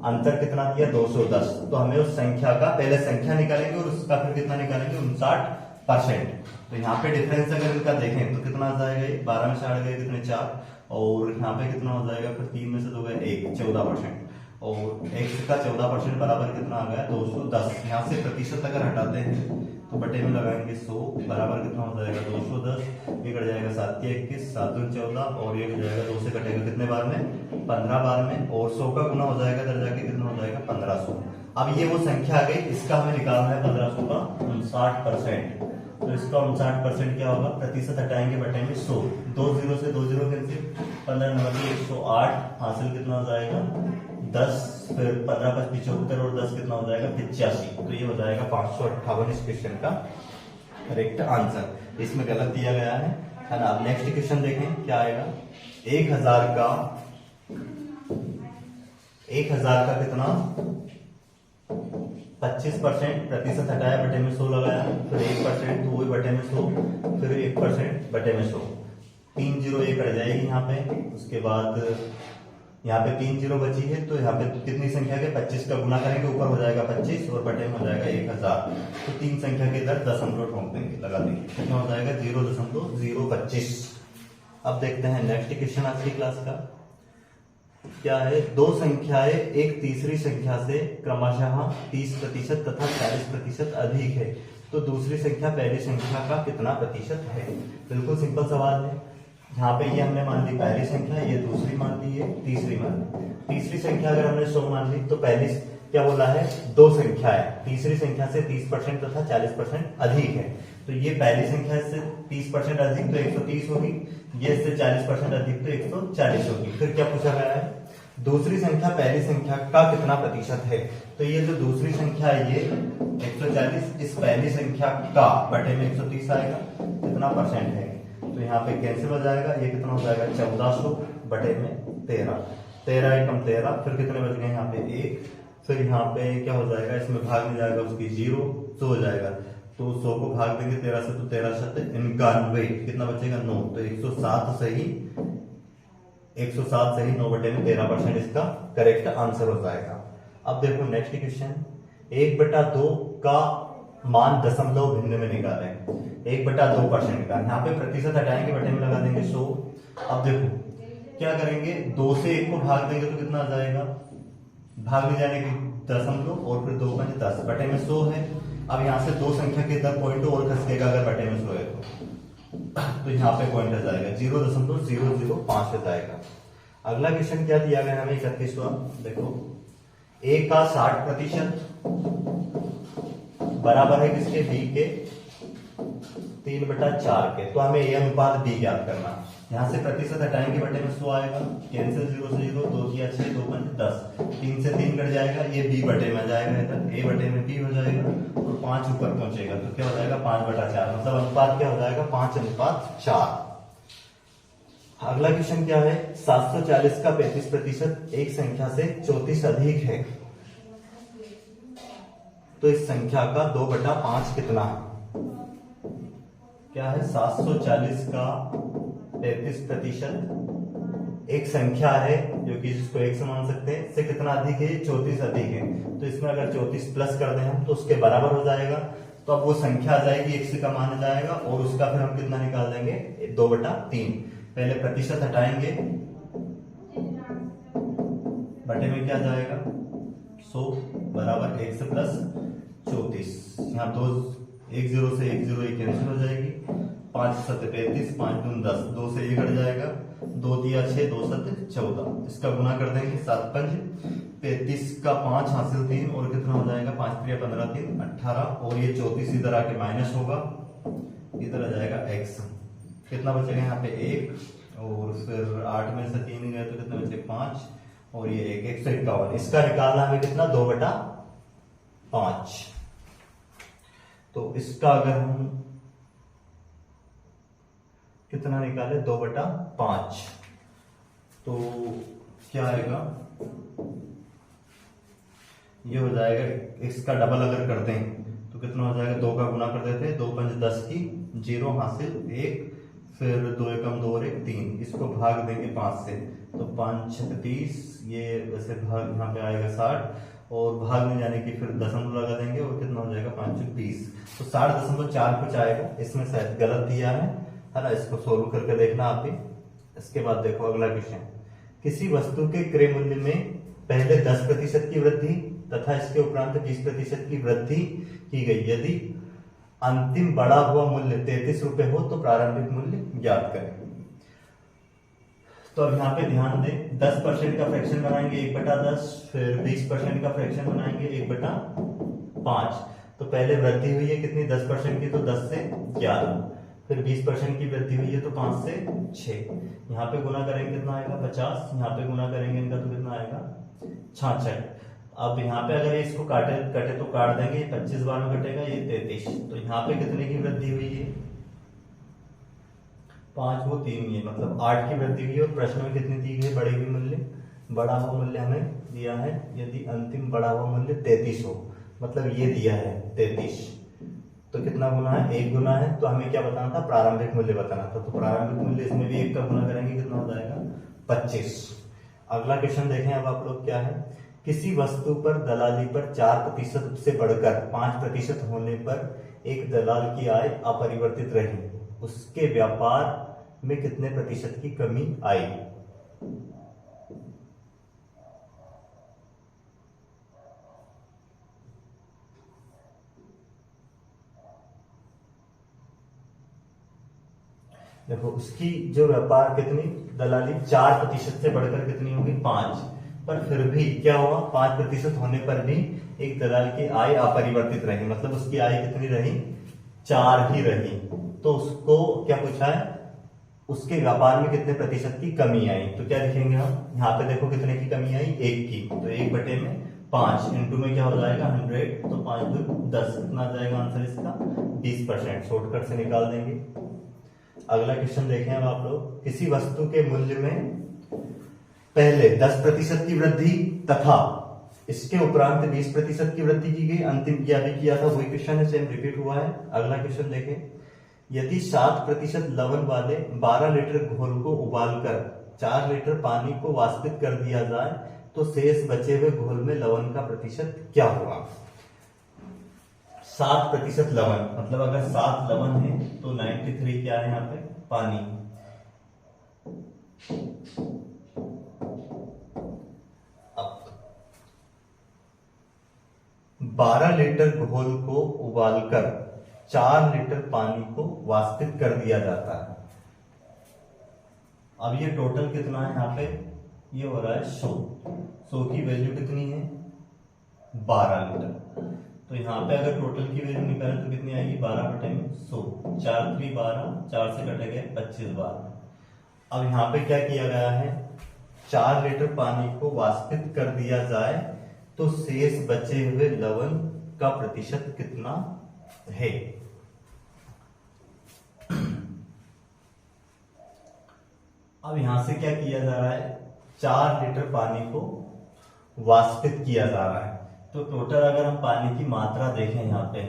अंतर कितना दिया 210, तो हमें उस संख्या का पहले संख्या निकालेंगे और उसका फिर कितना निकालेंगे 59%। तो यहाँ पे डिफरेंस अगर इनका देखें तो कितना आ जाएगा, 12 में से 8 गए कितने 4, और यहाँ पे कितना हो जाएगा, फिर 3 में से 2 गए 1, 14%, और x का 14% बराबर कितना आ गया 210। यहाँ से प्रतिशत अगर हटाते हैं तो बटे में लगाएंगे 100 बराबर कितना हो जाएगा 210, ये कट जाएगा 7 के 21, 7 दूनी 14, और ये कट जाएगा 2 से कटेगा कितने बार में 15 बार में, और 100 का गुना हो जाएगा इधर जाके कितना हो जाएगा 1500। अब ये वो संख्या आ गई, इसका हमें निकालना है 1500 का 59%। तो इसका 59% क्या होगा, प्रतिशत हटाएंगे बटे में 100, 2 0 से 2 0 कैंसिल, 15 नंबर 108, हासिल कितना हो जाएगा 10, फिर 15 का 75 और 10 कितना हो जाएगा 85। तो ये हो जाएगा 558 इस क्वेश्चन का करेक्ट आंसर। इसमें गलत दिया गया है ना। अब नेक्स्ट क्वेश्चन देखें क्या आएगा। 1000 का कितना 25% प्रतिशत हटाया बटे में 100 लगाया, फिर 1% तो वही बटे में 100, फिर 1% बटे में 100, 3 0 ये कट जाएगी यहाँ पे। उसके बाद यहाँ पे 3 0 बची है, तो यहाँ पे कितनी संख्या के 25 का गुना करेंगे, ऊपर हो जाएगा 25 और बटे में हो जाएगा 1000। तो 3 संख्या के इधर दशमलव ठोक देंगे, लगा देंगे, कितना हो जाएगा 0.025। अब देखते हैं नेक्स्ट क्वेश्चन आज की क्लास का क्या है। दो संख्याएं एक तीसरी संख्या से क्रमशः 30% तथा 40% अधिक है, तो दूसरी संख्या पहली संख्या का कितना प्रतिशत है। बिल्कुल सिंपल सवाल है। यहाँ पे ये हमने मान ली पहली संख्या, ये दूसरी मान ली, ये तीसरी मान ली। तीसरी संख्या अगर हमने 100 मान ली तो पहली क्या बोला है, दो संख्या है तीसरी संख्या से 30% तथा 40% अधिक है। तो ये पहली संख्या से 30% अधिक तो 130 होगी, ये इससे 40% अधिक तो 140 होगी। फिर क्या पूछा गया है, दूसरी संख्या पहली संख्या का कितना प्रतिशत है। तो ये जो दूसरी संख्या है ये 140 इस पहली संख्या का बटे में 130 आएगा, कितना परसेंट है। तो यहाँ पे कैंसिल हो जाएगा, ये कितना हो जाएगा 1400 बटे में 13, 13 एकम 13, फिर कितने बच गए यहाँ पे 1, फिर यहाँ पे क्या हो जाएगा, इसमें भाग में जाएगा उसकी 0 तो हो जाएगा। तो 100 को भाग देंगे 13 से, तो 13 शत 91, कितना बचेगा 9, तो 107 सही 9 बटे में 13% इसका करेक्ट आंसर हो जाएगा। अब देखो नेक्स्ट क्वेश्चन, 1/2 का मान दशमलव भिन्न में निकालें। 1/2% का, यहाँ पे प्रतिशत हटाएंगे बटे में लगा देंगे 100। अब देखो क्या करेंगे, 2 से 1 को भाग देंगे तो कितना आ जाएगा, भाग में जाने की दशमलव और फिर 2 5 10 बटे में 100 है। अब यहाँ से दो संख्या के इधर पॉइंट और खसकेगा अगर बटे में 100 है तो यहाँ पे पॉइंट आ जाएगा 0.005 हो जाएगा। अगला क्वेश्चन क्या दिया गया हमें 31वां, देखो a का 60% बराबर है किसके, b के 3/4 के। तो हमें a अनुपात b ज्ञात करना। यहाँ से प्रतिशत हटाएंगे बटे में 100 आएगा, कैंसिल 0 से 0, 2 किया 6, 2 5 10, 3 से 3 कट जाएगा, ये b बटे में जाएगा इधर, a बटे में b हो जाएगा और 5 ऊपर पहुंचेगा तो क्या हो जाएगा 5/4, मतलब अनुपात क्या हो जाएगा 5:4। अगला क्वेश्चन क्या है, 740 का 35% एक संख्या से 34 अधिक है, तो इस संख्या का 2/5 कितना है। क्या है, 740 का 33% एक संख्या है जो कि जिसको एक से मान सकते हैं, से कितना अधिक है, 34 अधिक है। तो इसमें अगर 34 प्लस कर दें हम तो उसके बराबर हो जाएगा। तो अब वो संख्या आ जाएगी, एक से का मान जाएगा और उसका फिर हम कितना निकाल देंगे 2/3। पहले प्रतिशत हटाएंगे बटे में क्या जाएगा 100 बराबर 1 से प्लस 34, यहाँ 2 1 0 से 1 0 ये कैंसिल हो जाएगी, 5 7 35, 5 दूनी 10, 2 से ये कट जाएगा, 2 दिया 6, 2 7 14, इसका गुना कर देंगे 7 5 35 का 5 हासिल 3 और कितना हो जाएगा 5 3 15 3 18 और ये 34 इधर आके माइनस होगा, इधर आ जाएगा x, कितना बचेगा यहाँ पे 1 और फिर 8 में से 3 गए तो कितना बचे 5 और ये 151, इसका निकालना हमें कितना 2/5। तो इसका अगर हम कितना निकाले 2/5 तो क्या आएगा, ये हो जाएगा, इसका डबल अगर करते हैं तो कितना हो जाएगा, 2 का गुना कर देते हैं, 2 5 10 की 0 हासिल 1, फिर 2 एकम 2 और 1 3, इसको भाग देंगे 5 से तो 5 6 30, ये वैसे भाग यहाँ पे आएगा 60 और भाग में जाने की फिर दशमलव लगा देंगे और कितना हो जाएगा 520। तो 60.4 कुछ आएगा, इसमें शायद गलत दिया है ना। इसको सोल्व करके देखना आप भी। इसके बाद देखो अगला क्वेश्चन, किसी वस्तु के क्रय मूल्य में पहले 10% की वृद्धि तथा इसके उपरांत 20% की वृद्धि की गई, यदि अंतिम बढ़ा हुआ मूल्य 33 रुपए हो तो प्रारंभिक मूल्य ज्ञात करें। तो अब यहाँ पे ध्यान दें, 10% का फ्रैक्शन बनाएंगे 1/10, फिर 20% का फ्रैक्शन बनाएंगे 1/5। तो पहले वृद्धि हुई है कितनी 10% की, तो 10 से 11, फिर 20% की वृद्धि हुई है तो 5 से 6। यहाँ पे गुना करेंगे कितना आएगा 50, यहाँ पे गुना करेंगे इनका तो कितना आएगा 66। अब यहाँ पे अगर इसको कटे तो काट देंगे, 25 बार में कटेगा ये 33। तो यहाँ पे कितने की वृद्धि हुई है 5 वो 3 ये मतलब 8 की वृद्धि हुई है। और प्रश्न में कितनी दी गई बढ़ी हुई मूल्य, बढ़ा हुआ मूल्य हमें दिया है यदि अंतिम बढ़ा हुआ मूल्य 33 हो, मतलब ये दिया है 33, तो कितना गुना है 1 गुना है। तो हमें क्या बताना था प्रारंभिक मूल्य बताना था, तो प्रारंभिक मूल्य इसमें भी 1 का गुना करेंगे कितना हो जाएगा 25। अगला क्वेश्चन देखें अब आप लोग क्या है, किसी वस्तु पर दलाली पर 4% से बढ़कर 5% होने पर एक दलाल की आय अपरिवर्तित रही, उसके व्यापार में कितने प्रतिशत की कमी आई। देखो उसकी जो व्यापार कितनी दलाली 4% से बढ़कर कितनी होगी 5, पर फिर भी क्या हुआ 5% होने पर भी एक दलाल की आय अपरिवर्तित रही, मतलब उसकी आय कितनी रही 4 ही रही। तो उसको क्या पूछा है, उसके व्यापार में कितने प्रतिशत की कमी आई। तो क्या लिखेंगे हम, यहाँ पे देखो कितने की कमी आई 1 की, तो 1/5 इंटू में क्या हो जाएगा 100, तो 5 2 10 कितना आ जाएगा आंसर इसका 20%। शॉर्टकट से निकाल देंगे। अगला क्वेश्चन देखें अब आप लोग, किसी वस्तु के मूल्य में पहले 10% की वृद्धि तथा इसके उपरांत 20% की वृद्धि की गई, अंतिम क्या भी किया था वही क्वेश्चन है, सेम रिपीट हुआ है। अगला क्वेश्चन देखें, यदि 7% लवण वाले 12 लीटर घोल को उबालकर 4 लीटर पानी को वाष्पित कर दिया जाए तो शेष बचे हुए घोल में लवण का प्रतिशत क्या होगा। 7% लवण मतलब अगर 7 लवण है तो 93 क्या है यहाँ पे पानी। अब 12 लीटर घोल को उबालकर 4 लीटर पानी को वाष्पित कर दिया जाता है। अब ये टोटल कितना है यहाँ पे, ये हो रहा है 100 की वैल्यू कितनी है 12 लीटर। तो यहाँ पे अगर टोटल की वैल्यू निकालें तो कितनी आएगी 12/100, 4 3 12, 4 से कटे गए 25 बार। अब यहाँ पे क्या किया गया है 4 लीटर पानी को वाष्पित कर दिया जाए तो शेष बचे हुए लवण का प्रतिशत कितना है। अब यहां से क्या किया जा रहा है 4 लीटर पानी को वाष्पित किया जा रहा है, तो टोटल अगर हम पानी की मात्रा देखें यहां पे,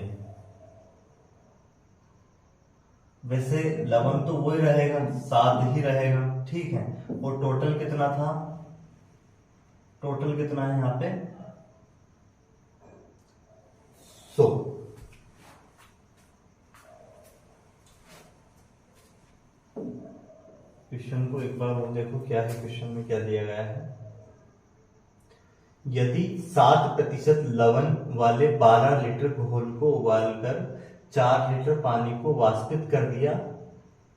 वैसे लवण तो वही रहेगा 7 ही रहेगा, ठीक है। और टोटल कितना था, टोटल कितना है यहां पे 100। क्वेश्चन को एक बार और देखो क्या है, क्वेश्चन में क्या दिया गया है, यदि 7% लवण वाले 12 लीटर घोल को उबालकर 4 लीटर पानी को वाष्पित कर दिया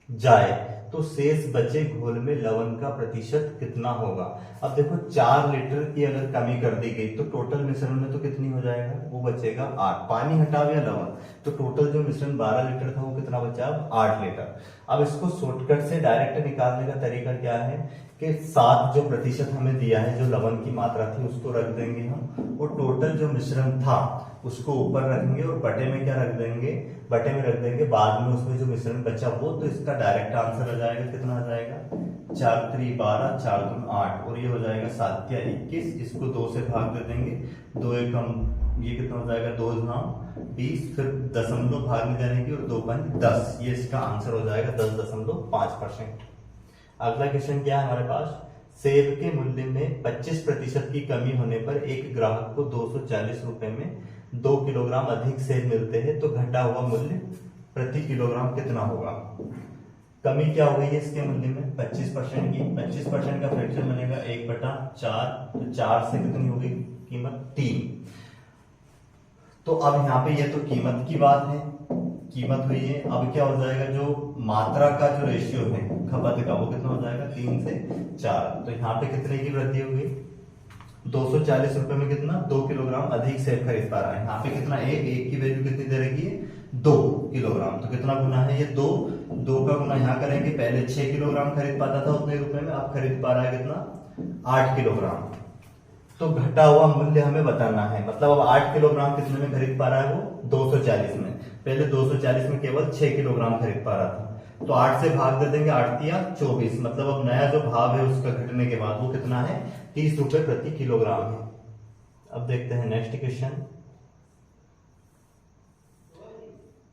जाए तो शेष बचे घोल में लवण का प्रतिशत कितना होगा। अब देखो 4 लीटर की अगर कमी कर दी गई तो टोटल मिश्रण में तो कितनी हो जाएगा, वो बचेगा 8, पानी हटा दिया लवण, तो टोटल जो मिश्रण 12 लीटर था वो कितना बचा 8 लीटर। अब इसको शॉर्टकट से डायरेक्ट निकालने का तरीका क्या है कि 7 जो प्रतिशत हमें दिया है जो लवण की मात्रा थी उसको रख देंगे हम, और टोटल जो मिश्रण था उसको ऊपर रखेंगे और बटे में क्या रख देंगे, बटे में रख देंगे बाद में उसमें जो मिश्रण बचा वो, तो इसका डायरेक्ट आंसर आ जाएगा कितना आ जाएगा 4 3 12, 4 2 8, और ये हो जाएगा 7 या 21, इसको 2 से भाग दे देंगे, 2 एकम ये कितना हो जाएगा 2 20, फिर दशमलव भाग में जाने की और 2 5 10, ये इसका आंसर हो जाएगा 10.5%। अगला क्वेश्चन क्या है हमारे पास, सेब के मूल्य में 25% की कमी होने पर एक ग्राहक को 240 रुपए में 2 किलोग्राम अधिक सेब मिलते हैं, तो घटा हुआ मूल्य प्रति किलोग्राम कितना होगा। कमी क्या हो गई है इसके मूल्य में 25% की, 25% का फ्रैक्शन बनेगा 1/4, तो 4 से कितनी होगी कीमत 3। तो अब यहाँ पे ये तो कीमत की बात है, कीमत हुई है। अब क्या हो जाएगा, जो मात्रा का जो रेशियो है खपत का, वो कितना हो जाएगा 3 से 4। तो यहाँ पे कितने की वृद्धि होगी, 240 रुपए में कितना 2 किलोग्राम अधिक सेब खरीद पा रहा है। यहाँ पे कितना एक की वैल्यू कितनी दे रखी है 2 किलोग्राम, तो कितना गुना है ये 2 का गुना यहाँ करेंगे। पहले 6 किलोग्राम खरीद पाता था उतने रुपए में, अब खरीद पा रहा है कितना 8 किलोग्राम। तो घटा हुआ मूल्य हमें बताना है, मतलब अब 8 किलोग्राम कितने में खरीद पा रहा है वो 240 में। पहले 240 में केवल 6 किलोग्राम खरीद पा रहा था, तो 8 से भाग दे देंगे, 8 या 24, मतलब अब नया जो भाव है उसका घटने के बाद वो कितना है 30 रुपए प्रति किलोग्राम है। अब देखते हैं नेक्स्ट क्वेश्चन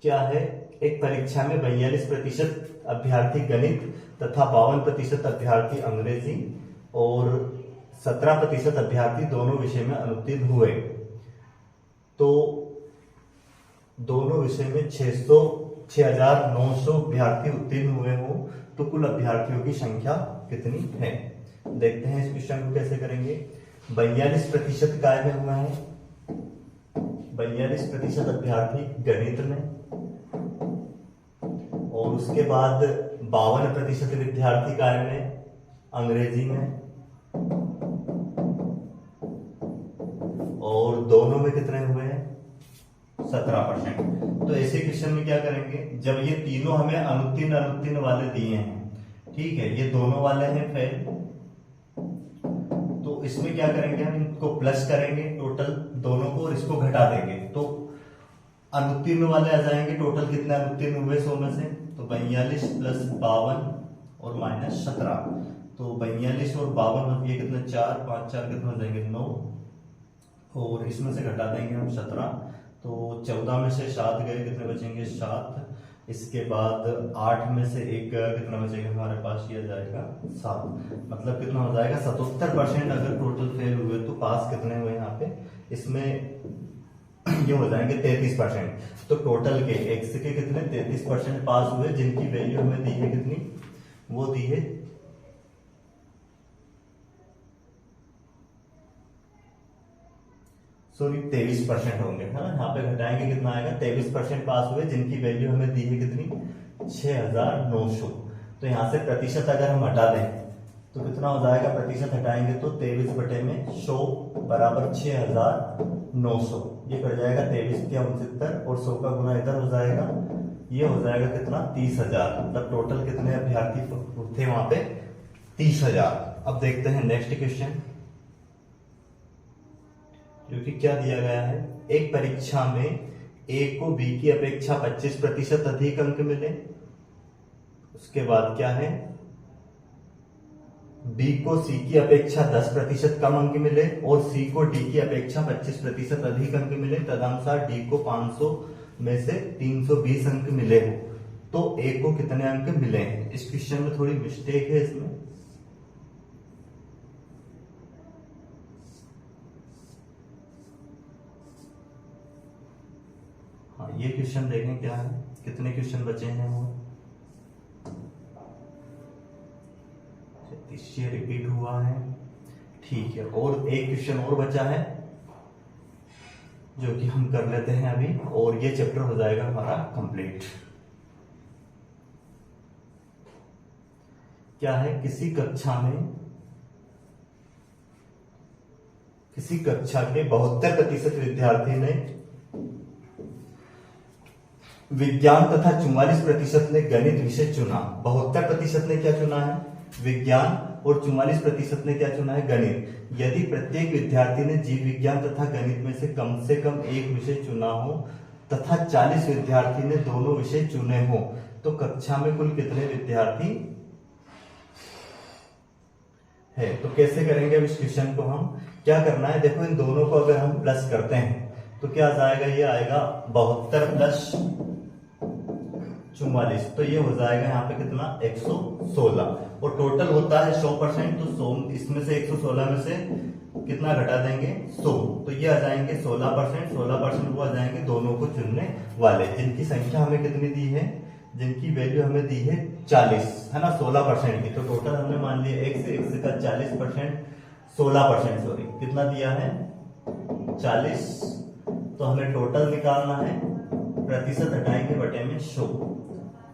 क्या है। एक परीक्षा में 42% अभ्यर्थी गणित तथा 52% अभ्यर्थी अंग्रेजी और 17% अभ्यर्थी दोनों विषय में अनुत्तीर्ण हुए। तो दोनों विषय में 6,900 अभ्यर्थी उत्तीर्ण हुए हो, तो कुल अभ्यर्थियों की संख्या कितनी है। देखते हैं इस क्वेश्चन को कैसे करेंगे। 42% काय में हुआ है, 42% अभ्यर्थी गणित में, और उसके बाद 52% विद्यार्थी काय में अंग्रेजी में, और दोनों में कितने हुए हैं 17%। तो ऐसे क्वेश्चन में क्या करेंगे, जब ये तीनों हमें अनुत्तीर्ण वाले दिए हैं, ठीक है, ये दोनों वाले हैं फेल, तो इसमें क्या करेंगे हम इनको प्लस करेंगे टोटल दोनों को, और इसको घटा देंगे, तो अनुत्तीर्ण वाले आ जाएंगे। टोटल कितने अनुत्तीर्ण हुए 100 में से, तो 42 प्लस 52 और माइनस 17, तो 42 और 52 ये कितने 4 5 4 कितने हो जाएंगे 9, और इसमें से घटा देंगे हम 17, तो 14 में से 7 गए, कितने बचेंगे 7। इसके बाद 8 में से 1 कितना बचेगा हमारे पास, ये जाएगा 7, मतलब कितना हो जाएगा 77%। अगर टोटल फेल हुए तो पास कितने हुए यहाँ पे, इसमें ये हो जाएंगे 33%। तो टोटल के x के कितने 33% पास हुए, जिनकी वैल्यू हमें दी है कितनी, वो दी है 23% होंगे, है ना। यहाँ पे घटाएंगे कितना आएगा 23% पास हुए, जिनकी वैल्यू हमें दी है कितनी 6,900। तो यहाँ से प्रतिशत अगर हम हटा दें तो कितना हो जाएगा, प्रतिशत हटाएंगे तो 23/100 बराबर 6,900, ये कर जाएगा 23 के 69, और 100 का गुना इधर हो जाएगा, ये हो जाएगा कितना 30,000। मतलब टोटल कितने अभ्यर्थी थे वहां पे 30,000। अब देखते हैं नेक्स्ट क्वेश्चन, जो कि क्या दिया गया है। एक परीक्षा में ए को बी की अपेक्षा 25% अधिक अंक मिले, उसके बाद क्या है बी को सी की अपेक्षा 10% कम अंक मिले, और सी को डी की अपेक्षा 25% अधिक अंक मिले। तदनुसार डी को 500 में से 320 अंक मिले हो, तो ए को कितने अंक मिले हैं। इस क्वेश्चन में थोड़ी मिस्टेक है इसमें, हाँ ये क्वेश्चन देखें क्या है, कितने क्वेश्चन बचे हैं वो, ये रिपीट हुआ है, ठीक है। और एक क्वेश्चन और बचा है जो कि हम कर लेते हैं अभी, और ये चैप्टर हो जाएगा हमारा कंप्लीट। क्या है, किसी कक्षा के 72% विद्यार्थी ने विज्ञान तथा 44% ने गणित विषय चुना। 72% ने क्या चुना है, विज्ञान, और 44% ने क्या चुना है, गणित। यदि प्रत्येक विद्यार्थी ने जीव विज्ञान तथा गणित में से कम एक विषय चुना हो तथा 40 विद्यार्थी ने दोनों विषय चुने हो, तो कक्षा में कुल कितने विद्यार्थी है। तो कैसे करेंगे अब इस क्वेश्चन को, हम क्या करना है, देखो इन दोनों को अगर हम प्लस करते हैं तो क्या आ जाएगा, ये आएगा 72 प्लस 44, तो ये हो जाएगा यहाँ पे कितना 116, और टोटल होता है 100%, तो 100 इसमें से 116 में से कितना घटा देंगे 100, तो ये आ जाएंगे 16%, 16% वो आ जाएंगे दोनों को चुनने वाले, जिनकी संख्या हमें कितनी दी है, जिनकी वैल्यू हमें दी है 40, है ना, 16% की। तो टोटल हमने मान लिया x का 40%, 16% सॉरी, कितना दिया है 40, तो हमें टोटल निकालना है, प्रतिशत हटाएंगे बटे में 100,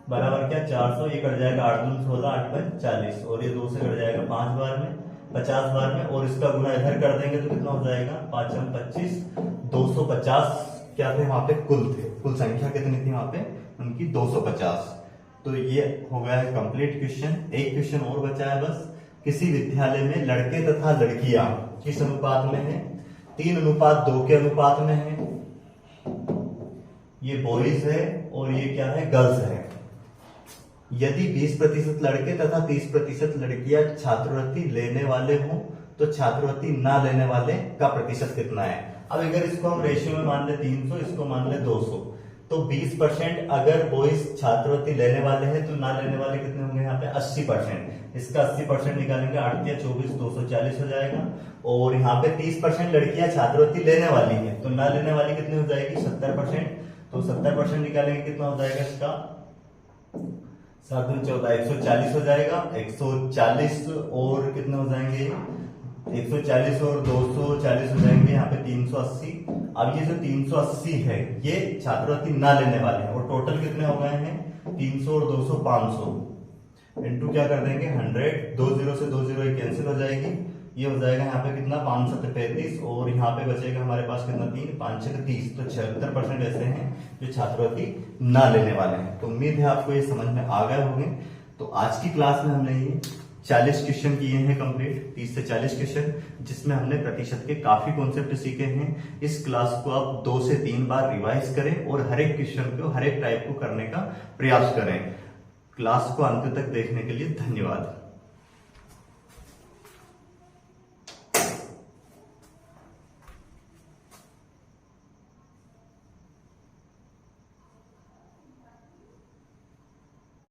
बराबर क्या 400, ये कट जाएगा 8 दूनी 16, 8 बार 40, और ये 2 से कट जाएगा 5 बार में, 50 बार में, और इसका गुना इधर कर देंगे तो कितना हो जाएगा 5 हम 25, 250 क्या थे वहां पे, कुल संख्या कितनी थी वहां पे उनकी 250। तो ये हो गया है कंप्लीट क्वेश्चन। एक क्वेश्चन और बचा है बस, किसी विद्यालय में लड़के तथा लड़कियां किस अनुपात में है, 3:2 के अनुपात में है, ये बॉयज है और ये क्या है गर्ल्स है। यदि 20% लड़के तथा 30% लड़कियां छात्रवृत्ति लेने वाले हों तो छात्रवृत्ति ना लेने वाले का प्रतिशत कितना है। अब अगर इसको हम रेशियो में मान ले 300, इसको मान ले 200, तो 20% अगर बॉयज छात्रवृत्ति लेने वाले हैं तो ना लेने वाले कितने होंगे यहाँ पे 80%, इसका 80% निकालेंगे 8 या 24, 240 हो जाएगा, और यहाँ पे 30% लड़कियां छात्रवृत्ति लेने वाली है तो ना लेने वाली कितनी हो जाएगी 70%, तो 70% निकालेंगे कितना हो जाएगा इसका 7 दूनी 14, 140 हो जाएगा, 140 और कितने हो जाएंगे 140 और 240 हो जाएंगे यहाँ पे 380। अब ये जो 380 है ये छात्रवृत्ति ना लेने वाले हैं, और टोटल कितने हो गए हैं 300 और 200 500, इनटू क्या कर देंगे 100, 2 0 से 2 0 कैंसिल हो जाएगी, ये हो जाएगा यहाँ पे कितना 535, और यहाँ पे बचेगा हमारे पास कितना 3, 5 6 30, तो 76% ऐसे हैं जो छात्रवृत्ति ना लेने वाले हैं। तो उम्मीद है आपको ये समझ में आ गए होंगे। तो आज की क्लास में हमने ये 40 क्वेश्चन किए हैं कंप्लीट, 30 से 40 क्वेश्चन, जिसमें हमने प्रतिशत के काफी कॉन्सेप्ट सीखे हैं। इस क्लास को आप 2 से 3 बार रिवाइज करें और हर एक क्वेश्चन को हर एक टाइप को करने का प्रयास करें। क्लास को अंत तक देखने के लिए धन्यवाद।